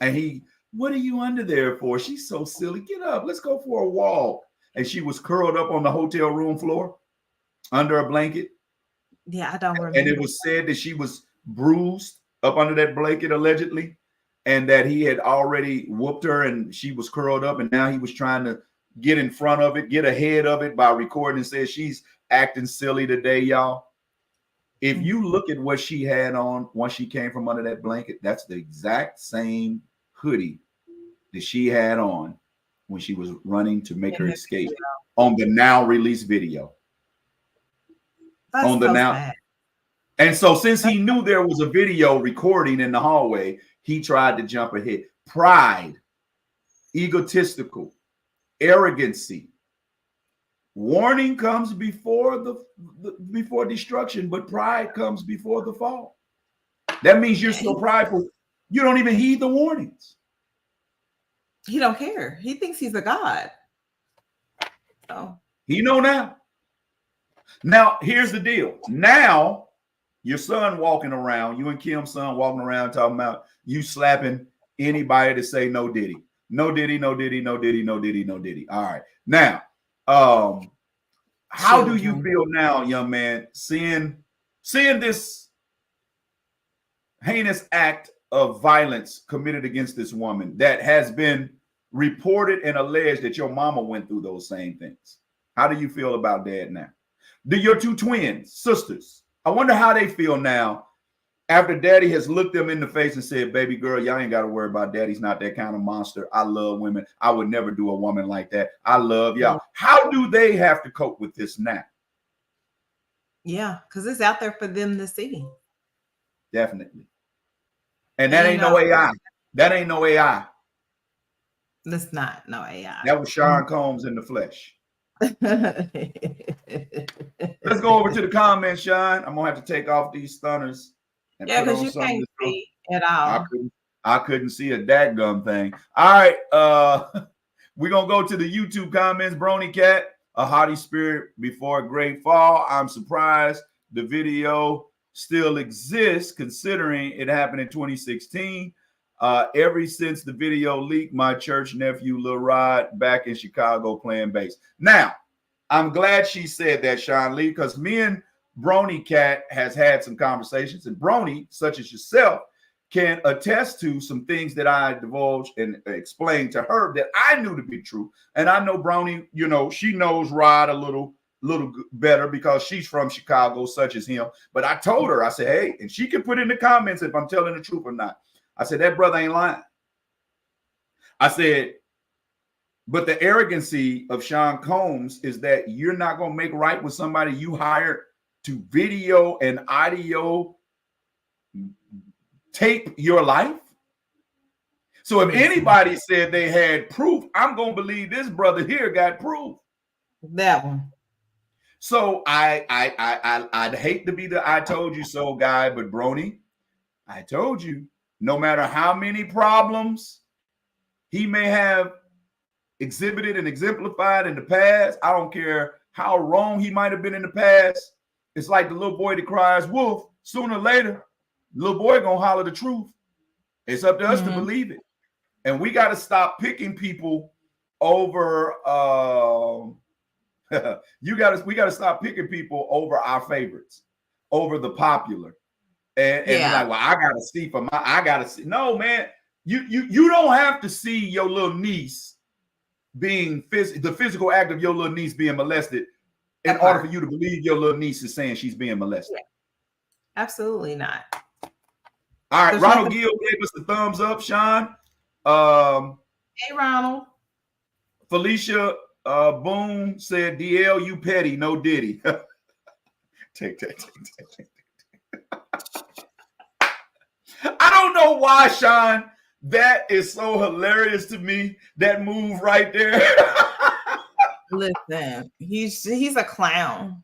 And what are you under there for? She's so silly. Get up. Let's go for a walk. And she was curled up on the hotel room floor under a blanket. Yeah, I don't remember. And it was said that she was bruised up under that blanket, allegedly, and that he had already whooped her and she was curled up. And now he was trying to get in front of it, get ahead of it by recording and said she's acting silly today, y'all. If you look at what she had on once she came from under that blanket, that's the exact same hoodie that she had on when she was running to make her escape on the now released video. That's on the so now sad. And so since he knew there was a video recording in the hallway, he tried to jump ahead. Pride, egotistical, arrogancy. Warning comes before before destruction, but pride comes before the fall. That means you're so prideful, you don't even heed the warnings. He don't care. He thinks he's a god. So he know now. Now, here's the deal. Now, your son walking around, you and Kim's son walking around talking about you slapping anybody to say no Diddy. No Diddy, no Diddy, no Diddy, no Diddy, no Diddy. All right. Now, how do you feel now, young man, seeing this heinous act of violence committed against this woman that has been reported and alleged that your mama went through those same things? How do you feel about Dad now? Your two twin sisters, I wonder how they feel now after Daddy has looked them in the face and said, baby girl, y'all ain't got to worry about Daddy's not that kind of monster. I love women. I would never do a woman like that. I love y'all. How do they have to cope with this now? Yeah, because it's out there for them to see. Definitely. And that ain't no AI. That ain't no AI. That's not no AI. That was Sean Combs in the flesh. Let's go over to the comments, Sean. I'm gonna have to take off these stunners. Yeah, because you can't see at all. I couldn't see a dadgum thing. All right, we're gonna go to the YouTube comments. Brony Cat, a haughty spirit before a great fall. I'm surprised the video still exists, considering it happened in 2016. Ever since the video leaked, my church nephew Lil Rod back in Chicago playing bass. Now, I'm glad she said that, Sean Lee, because me and Brony Cat has had some conversations, and Brony, such as yourself, can attest to some things that I divulged and explained to her that I knew to be true. And I know Brony, she knows Rod a little better because she's from Chicago, such as him. But I told her, I said, hey, and she can put in the comments if I'm telling the truth or not. I said, that brother ain't lying. I said, but the arrogancy of Sean Combs is that you're not going to make right with somebody you hired to video and audio tape your life. So if anybody said they had proof, I'm gonna believe this brother here got proof. That one. So I'd hate to be the I told you so guy, but Brony, I told you, no matter how many problems he may have exhibited and exemplified in the past, I don't care how wrong he might have been in the past. It's like the little boy that cries wolf. Sooner or later, the little boy gonna holler the truth. It's up to us to believe it. And we got to stop picking people over we got to stop picking people over our favorites, over the popular. And be like, well, I gotta see for my I gotta see. No, man, you don't have to see your little niece being the physical act of your little niece being molested in order for you to believe your little niece is saying she's being molested. Yeah. Absolutely not. All right, Ronald Gill gave us the thumbs up, Sean. Hey, Ronald. Felicia Boone said, DL, you petty, no Diddy. Take. I don't know why, Sean. That is so hilarious to me. That move right there. Listen, he's a clown.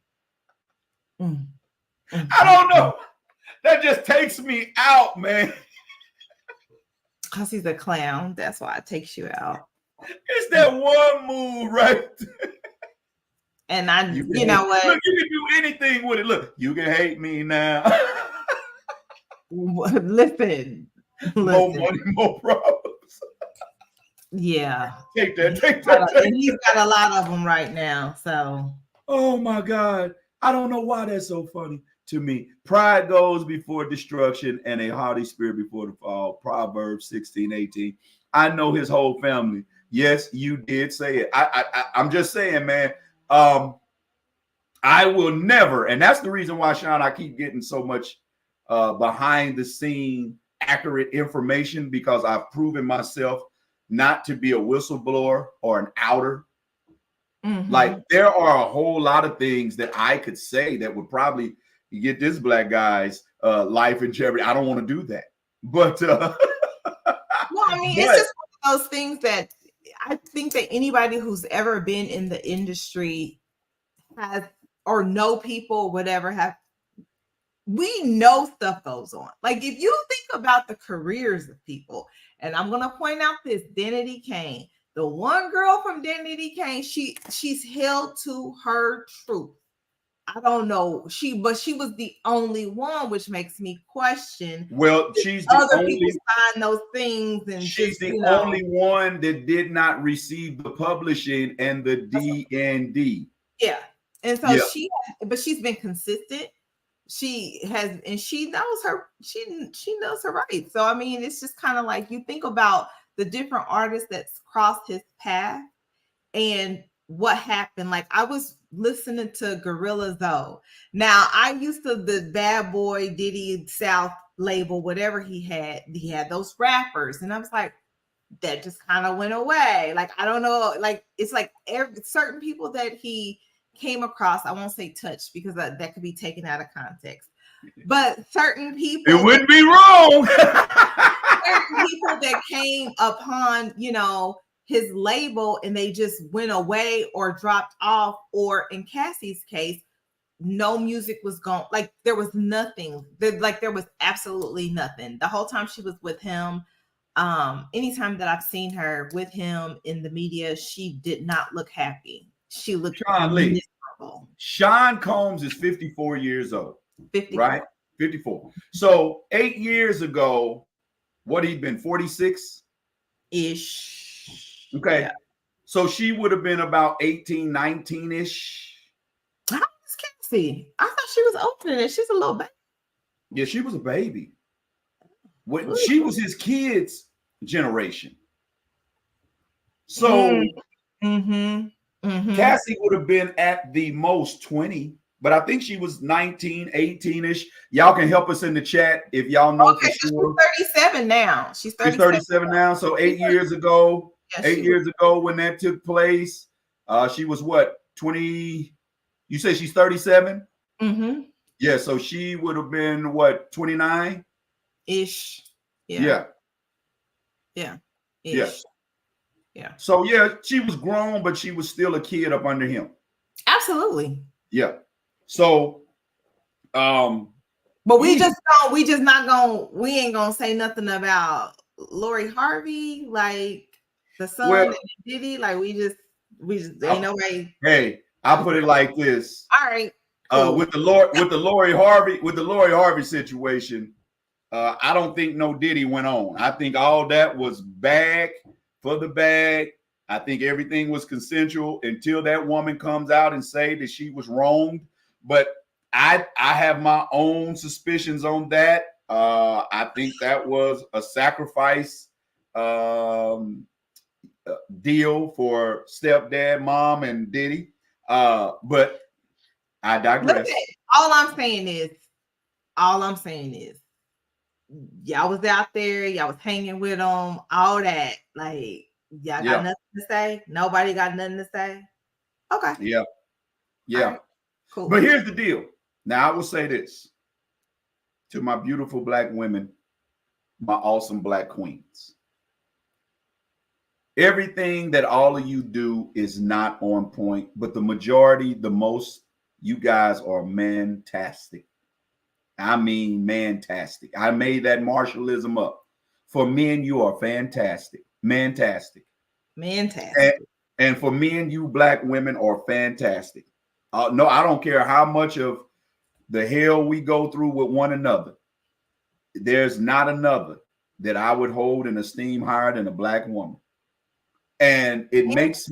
I don't know. That just takes me out, man. Because he's a clown. That's why it takes you out. It's that one move, right? And you know what? Look, you can do anything with it. Look, you can hate me now. Listen. More money, more problems. Yeah. Take that. And he's got a lot of them right now. So. Oh my God. I don't know why that's so funny to me. Pride goes before destruction and a haughty spirit before the fall. Proverbs 16:18. I know his whole family. Yes, you did say it. I'm just saying, man. I will never, and that's the reason why, Sean, I keep getting so much behind the scene accurate information, because I've proven myself not to be a whistleblower or an outer. Like, there are a whole lot of things that I could say that would probably get this black guy's life in jeopardy. I don't want to do that. But well, I mean, it's just one of those things that I think that anybody who's ever been in the industry has, or know people, whatever, we know stuff goes on. Like, if you think about the careers of people, and I'm going to point out this, DIDDY Kane, the one girl from DIDDY Kane, she's held to her truth. I don't know. But she was the only one, which makes me question. Well, she's the other only people sign those things, and she's the only one that did not receive the publishing and the D&D. Yeah, and so she's been consistent. She has, and she knows her. She knows her rights. So I mean, it's just kind of like you think about the different artists that's crossed his path and what happened. Like, I was listening to Gorilla Zoe. Now, I used to the Bad Boy Diddy South label, whatever he had those rappers, and I was like, that just kind of went away. Like, I don't know, like, it's like certain people that he came across, I won't say touched, because that could be taken out of context, but certain people, it wouldn't be wrong. certain people that came upon, his label, and they just went away or dropped off, or in Cassie's case, no music was gone. Like, there was nothing. There was absolutely nothing the whole time she was with him. Anytime that I've seen her with him in the media, she did not look happy. She looked miserable. Sean Combs is 54 years old. 54. Right? 54. So 8 years ago, what he'd been 46 ish. Okay. Yeah. So she would have been about 18, 19 ish. How old is Cassie? I thought she was older than that. She's a little baby. Yeah, she was a baby. When she was his kids' generation. So Cassie would have been at the most 20, but I think she was 19, 18-ish. Y'all can help us in the chat if y'all know for sure. She's 37 now. She's 37 now. So 8 years ago, 8 years ago when that took place, she was what, 20? You say she's 37? Yeah, so she would have been what, 29? Ish. Yeah. Yeah. Yeah. So yeah, she was grown, but she was still a kid up under him. Absolutely. Yeah. So but we ain't gonna say nothing about Lori Harvey, like the son and Diddy. Like we just ain't no way. Hey, I'll put it like this. All right. Cool. With the Lori Harvey situation, I don't think no Diddy went on. I think all that was bag for the bag. I think everything was consensual until that woman comes out and say that she was wronged. But I have my own suspicions on that. I think that was a sacrifice deal for stepdad, mom, and Diddy. But I digress. All I'm saying is, y'all was out there, y'all was hanging with them, all that. Like, y'all got nothing to say? Nobody got nothing to say? Okay. Yeah. Right. Cool. But here's the deal. Now, I will say this to my beautiful black women, my awesome black queens. Everything that all of you do is not on point, but the majority, the most, you guys are fantastic. I mean, fantastic. I made that martialism up. For men, you are fantastic. Fantastic. And for men, you black women are fantastic. No, I don't care how much of the hell we go through with one another. There's not another that I would hold in esteem higher than a black woman. And it makes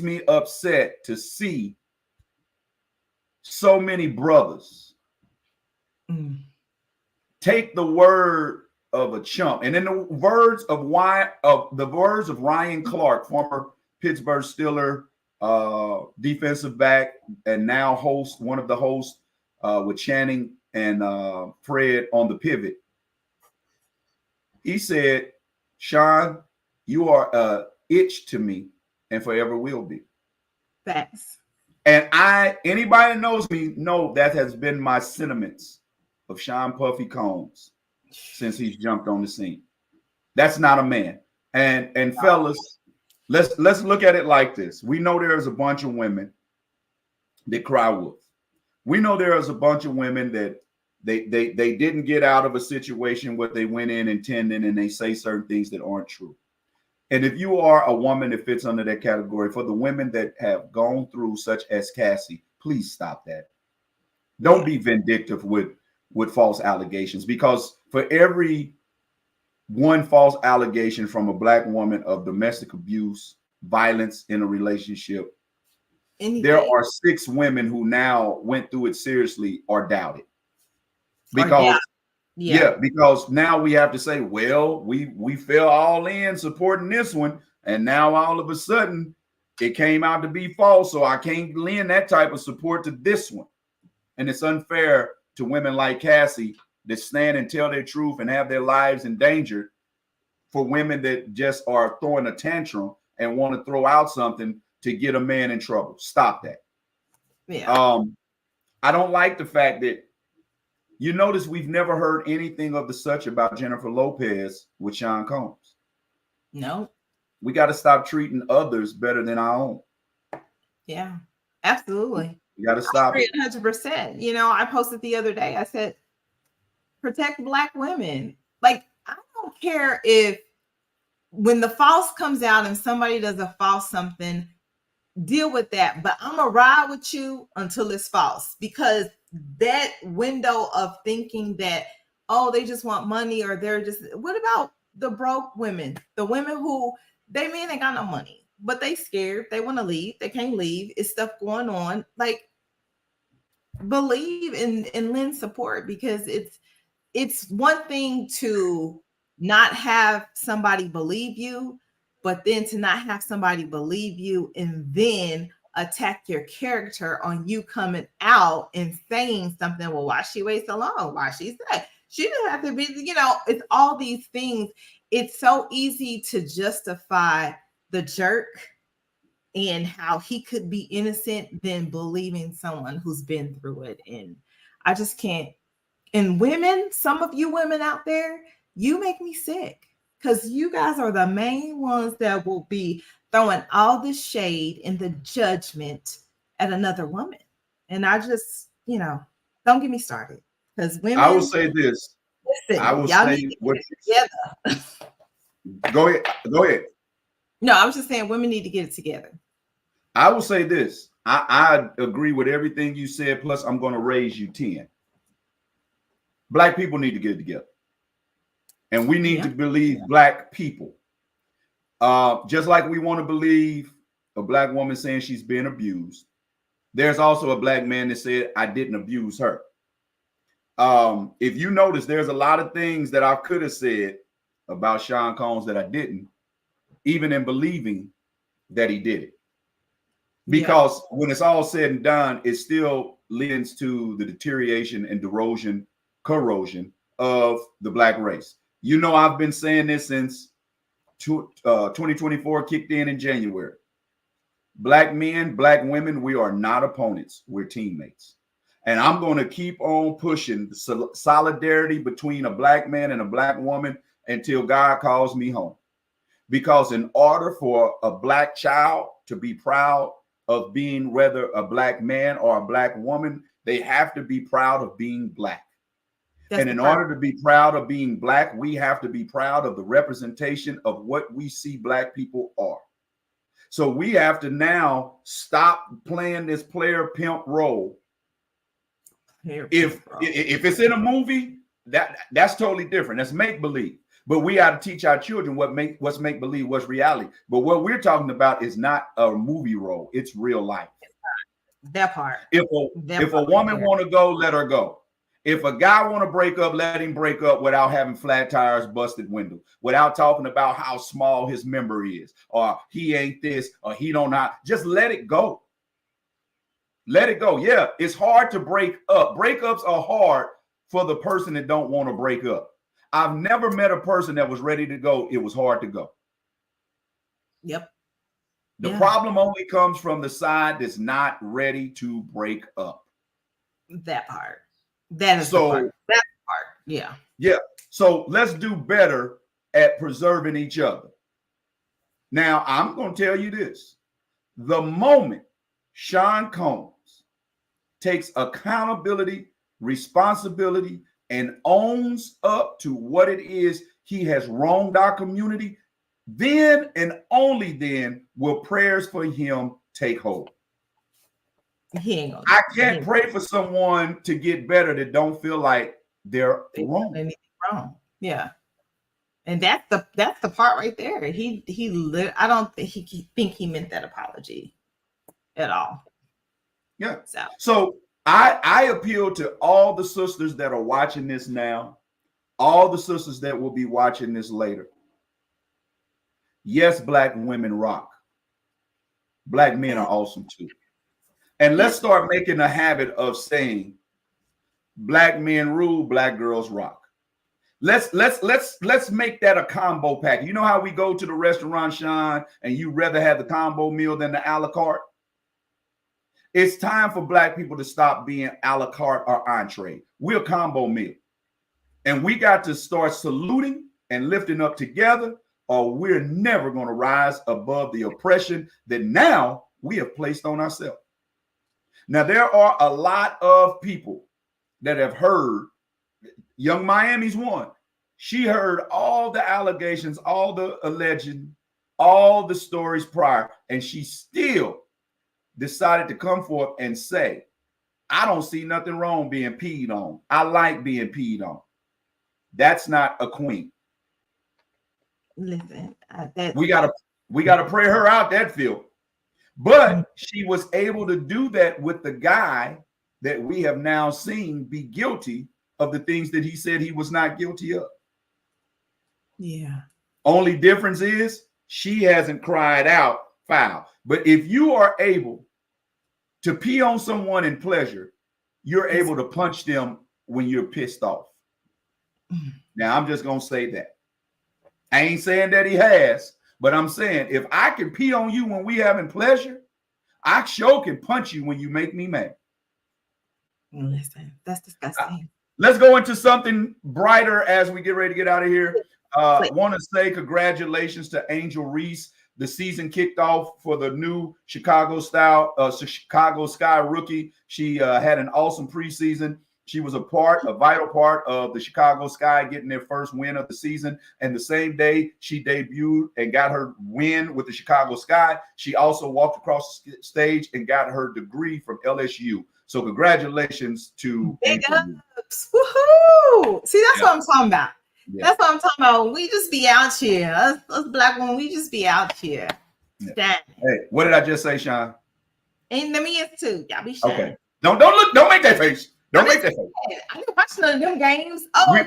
me upset to see so many brothers take the word of a chump, and in the words of Ryan Clark, former Pittsburgh Steeler defensive back, and now one of the hosts with Channing and Fred on the Pivot. He said, "Sean, you are a itch to me, and forever will be." Facts. And anybody that knows me know that has been my sentiments of Sean Puffy Combs since he's jumped on the scene. That's not a man. And fellas, let's look at it like this. We know there's a bunch of women that cry wolf. We know there's a bunch of women that they didn't get out of a situation where they went in intending and they say certain things that aren't true. And if you are a woman that fits under that category, for the women that have gone through, such as Cassie, please stop that. Don't be vindictive with false allegations, because for every one false allegation from a black woman of domestic abuse, violence in a relationship, there are 6 women who now went through it seriously or doubt it. Because because now we have to say, well, we fell all in supporting this one, and now all of a sudden it came out to be false, so I can't lend that type of support to this one. And it's unfair to women like Cassie that stand and tell their truth and have their lives endangered, for women that just are throwing a tantrum and want to throw out something to get a man in trouble. Stop that. I don't like the fact that, you notice we've never heard anything of the such about Jennifer Lopez with Sean Combs. No. We got to stop treating others better than our own. Yeah, absolutely. You got to stop it. 100%. You know, I posted the other day, I said, protect black women. Like, I don't care if when the false comes out and somebody does a false something, deal with that. But I'm going to ride with you until it's false, because that window of thinking that, oh, they just want money, or they're just, what about the broke women, the women who they ain't got no money, but they scared, they want to leave, they can't leave, it's stuff going on. Like, believe and lend support, because it's one thing to not have somebody believe you, but then to not have somebody believe you and then attack your character on you coming out and saying something. Well, why she wait so long? Why she said she didn't have to be, it's all these things. It's so easy to justify the jerk and how he could be innocent than believing someone who's been through it. And I just can't. And women, some of you women out there, you make me sick. because you guys are the main ones that will be throwing all the shade and the judgment at another woman. And I just, don't get me started. Because women, I will say this. listen, I will y'all say need to what. get it together. Go ahead. Go ahead. No, I was just saying women need to get it together. I will say this. I agree with everything you said. Plus, I'm going to raise you 10. Black people need to get it together. And we need to believe Black people. Just like we want to believe a Black woman saying she's being abused, there's also a Black man that said, I didn't abuse her. If you notice, there's a lot of things that I could have said about Sean Combs that I didn't, even in believing that he did it. Because when it's all said and done, it still leads to the deterioration and corrosion of the Black race. You know, I've been saying this since 2024 kicked in January. Black men, Black women, we are not opponents. We're teammates. And I'm going to keep on pushing the solidarity between a Black man and a Black woman until God calls me home. Because in order for a Black child to be proud of being whether a Black man or a Black woman, they have to be proud of being Black. And in order to be proud of being Black, we have to be proud of the representation of what we see Black people are. So we have to now stop playing this player pimp role. If it's in a movie, that's totally different. That's make believe. But we got to teach our children what's make believe, what's reality. But what we're talking about is not a movie role; it's real life. That part. If a woman want to go, let her go. If a guy want to break up, let him break up without having flat tires, busted window, without talking about how small his memory is, or he ain't this, or he don't not. Just let it go. Let it go. Yeah, it's hard to break up. Breakups are hard for the person that don't want to break up. I've never met a person that was ready to go. It was hard to go. Yep. The problem only comes from the side that's not ready to break up. That part. That is the part. That part. Yeah. Yeah. So let's do better at preserving each other. Now, I'm going to tell you this. The moment Sean Combs takes accountability, responsibility, and owns up to what it is he has wronged our community, then and only then will prayers for him take hold. I can't pray for someone to get better that don't feel like they're wrong. Anything wrong. Yeah. And that's the part right there. I don't think he meant that apology at all. Yeah. So I appeal to all the sisters that are watching this now, all the sisters that will be watching this later. Yes, Black women rock. Black men are awesome too. And let's start making a habit of saying Black men rule, Black girls rock. Let's make that a combo pack. You know how we go to the restaurant, Sean, and you rather have the combo meal than the a la carte? It's time for Black people to stop being a la carte or entree. We're a combo meal. And we got to start saluting and lifting up together, or we're never going to rise above the oppression that now we have placed on ourselves. Now, there are a lot of people that have heard, Young Miami's one. She heard all the allegations, all the alleged, all the stories prior, and she still decided to come forth and say, I don't see nothing wrong being peed on. I like being peed on. That's not a queen. Listen, we gotta pray her out that field. But she was able to do that with the guy that we have now seen be guilty of the things that he said he was not guilty of. Yeah. Only difference is she hasn't cried out foul. But if you are able to pee on someone in pleasure, you're able to punch them when you're pissed off. Now, I'm just going to say that. I ain't saying that he has, but I'm saying if I can pee on you when we having pleasure, I sure can punch you when you make me mad. Listen, that's disgusting. Let's go into something brighter as we get ready to get out of here. Want to say congratulations to Angel Reese. The season kicked off for the new Chicago Sky rookie. She had an awesome preseason. She was a vital part of the Chicago Sky getting their first win of the season. And the same day she debuted and got her win with the Chicago Sky, she also walked across the stage and got her degree from LSU. So congratulations to Big Angel. ups. Woohoo! See, that's what I'm talking about. Yeah. That's what I'm talking about. We just be out here. Us black women, we just be out here. Yeah. Hey, what did I just say, Sean? And let me is too. Y'all be shy. Okay. Don't make that face. Don't make that face. I didn't watch none of them games. Oh,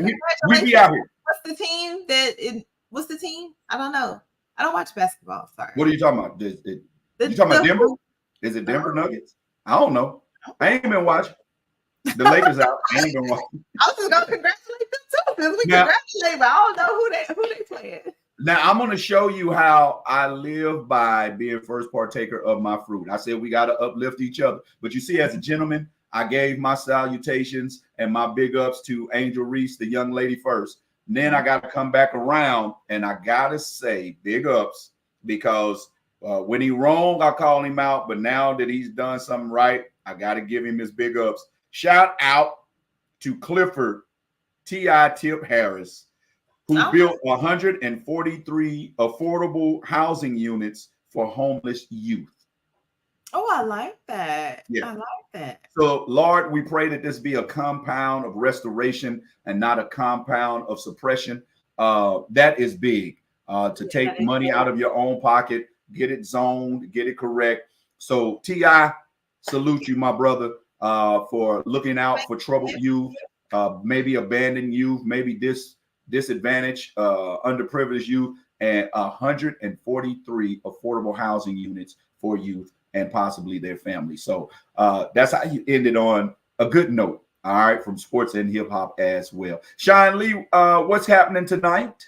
we be out here. What's the team what's the team? I don't know. I don't watch basketball. Sorry. What are you talking about? You talking about Denver? Is it Denver Nuggets? I don't know. I ain't been watching. The Lakers out. I ain't been watching. I was just gonna congratulate them too. Because we congratulate, but I don't know who they playing. Now I'm gonna show you how I live by being first partaker of my fruit. I said we gotta uplift each other. But you see, as a gentleman, I gave my salutations and my big ups to Angel Reese, the young lady first. And then I got to come back around and I gotta say big ups because when he wrong, I call him out. But now that he's done something right, I gotta give him his big ups. Shout out to Clifford T.I. Tip Harris, who built 143 affordable housing units for homeless youth. Oh, I like that. Yeah. I like that. So, Lord, we pray that this be a compound of restoration and not a compound of suppression. That is big. To take money out of your own pocket, get it zoned, get it correct. So, T.I., salute you, my brother, for looking out for troubled youth, maybe abandoned youth, maybe disadvantaged, underprivileged youth, and 143 affordable housing units for youth and possibly their families. So that's how you ended on a good note. All right, from sports and hip hop as well. Sean Lee, what's happening tonight?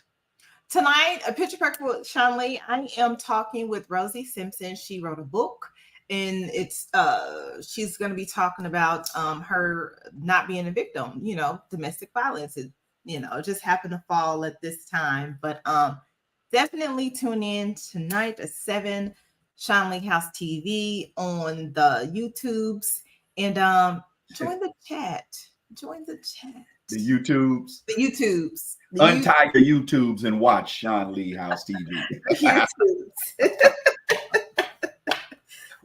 Tonight, a picture perfect with Sean Lee. I am talking with Rosie Simpson. She wrote a book, and it's she's going to be talking about her not being a victim. You know, domestic violence. It just happened to fall at this time, but definitely tune in tonight at 7. Sean Lee House TV on the YouTubes, and join the chat. Join the chat. The YouTubes. The YouTubes. Untie your YouTubes and watch Sean Lee House TV. YouTubes.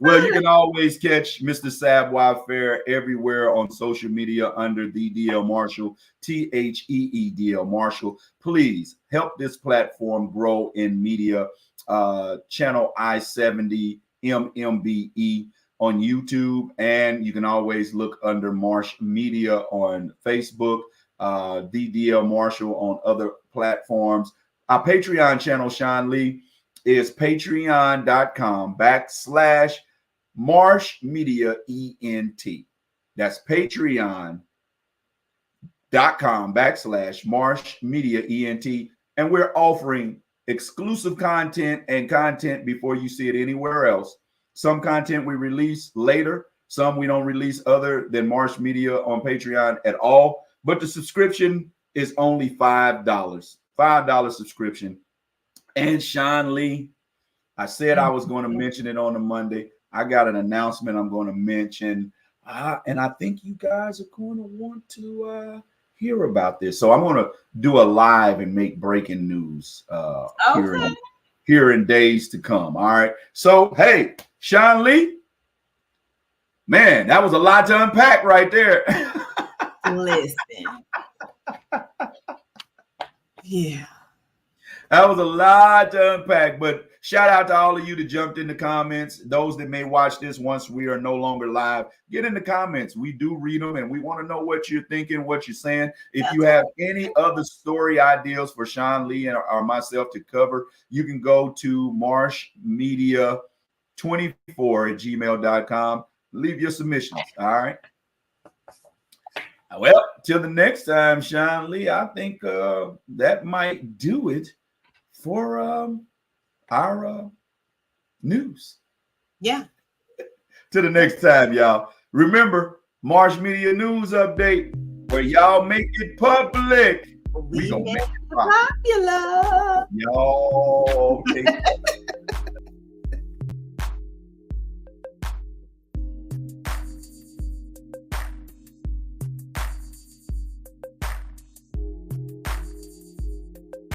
Well, you can always catch Mr. Savoir Faire everywhere on social media under the DL Marshall, THEEDL Marshall. Please help this platform grow in media. Channel I-70 MMBE on YouTube, and you can always look under Marsh Media on Facebook, DDL Marshall on other platforms. Our Patreon channel, Sean Lee, is patreon.com/Marsh Media ENT. That's patreon.com/Marsh Media ENT. And we're offering exclusive content and content before you see it anywhere else. Some content we release later, some we don't release other than Marsh Media on Patreon at all. But the subscription is only $5. $5 subscription. And Sean Lee, I said I was going to mention it on a Monday. I got an announcement I'm going to mention. And I think you guys are going to want to hear about this. So I'm going to do a live and make breaking news here in days to come. All right. So, hey, Sean Lee, man, that was a lot to unpack right there. Listen. Yeah. That was a lot to unpack, but shout out to all of you that jumped in the comments. Those that may watch this once we are no longer live, get in the comments. We do read them, and we want to know what you're thinking, what you're saying. If you have any other story ideas for Sean Lee or myself to cover, you can go to marshmedia24@gmail.com. Leave your submissions, all right? Well, till the next time, Sean Lee, I think that might do it for our news. Yeah. Till the next time, y'all. Remember, Marsh Media News Update, where y'all make it public. We gonna make it popular. Y'all take